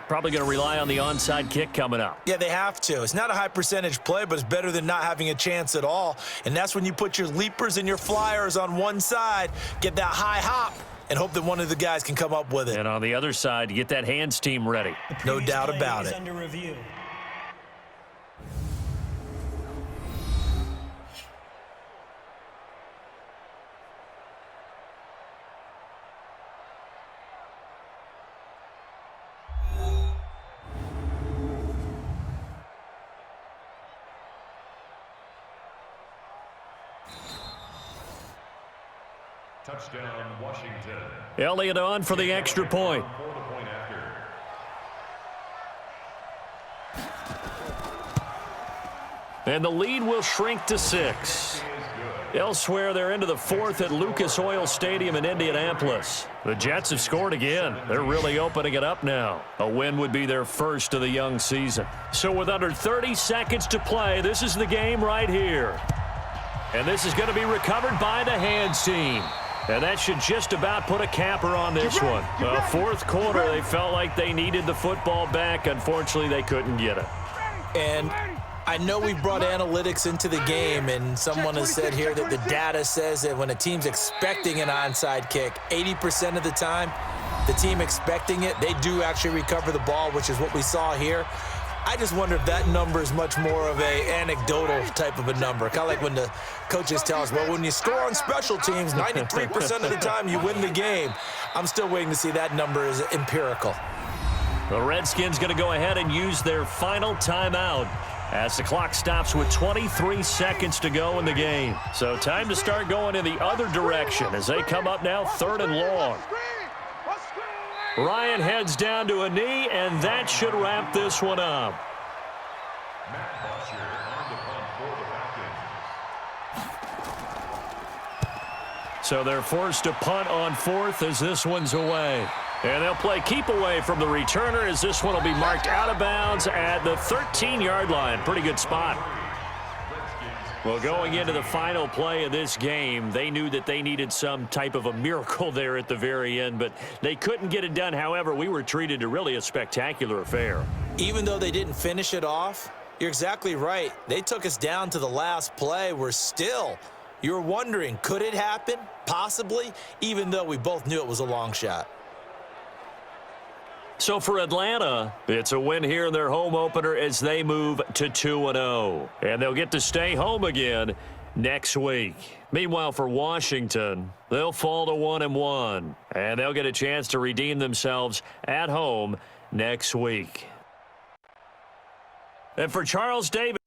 Probably going to rely on the onside kick coming up. Yeah, they have to. It's not a high-percentage play, but it's better than not having a chance at all. And that's when you put your leapers and your flyers on one side, get that high hop, and hope that one of the guys can come up with it. And on the other side, get that hands team ready. No doubt about it. Under review. Touchdown, Washington. Elliott on for the extra point. And the lead will shrink to 6. Elsewhere, they're into the fourth at Lucas Oil Stadium in Indianapolis. The Jets have scored again. They're really opening it up now. A win would be their first of the young season. So with under 30 seconds to play, this is the game right here. And this is going to be recovered by the hands team. And that should just about put a capper on this one. Fourth quarter, they felt like they needed the football back. Unfortunately, they couldn't get it. And I know we brought analytics into the game, and someone has said here that the data says that when a team's expecting an onside kick, 80% of the time, the team expecting it, they do actually recover the ball, which is what we saw here. I just wonder if that number is much more of a anecdotal type of a number. Kind of like when the coaches tell us, well, when you score on special teams, 93% of the time you win the game. I'm still waiting to see that number is empirical. The Redskins going to go ahead and use their final timeout as the clock stops with 23 seconds to go in the game. So time to start going in the other direction as they come up now third and long. Ryan heads down to a knee, and that should wrap this one up. So they're forced to punt on fourth as this one's away. And they'll play keep away from the returner as this one will be marked out of bounds at the 13-yard line. Pretty good spot. Well, going into the final play of this game, they knew that they needed some type of a miracle there at the very end, but they couldn't get it done. However, we were treated to really a spectacular affair. Even though they didn't finish it off, you're exactly right. They took us down to the last play. You're wondering, could it happen? Possibly, even though we both knew it was a long shot. So for Atlanta, it's a win here in their home opener as they move to 2-0. And they'll get to stay home again next week. Meanwhile, for Washington, they'll fall to 1-1. And they'll get a chance to redeem themselves at home next week. And for Charles Davis,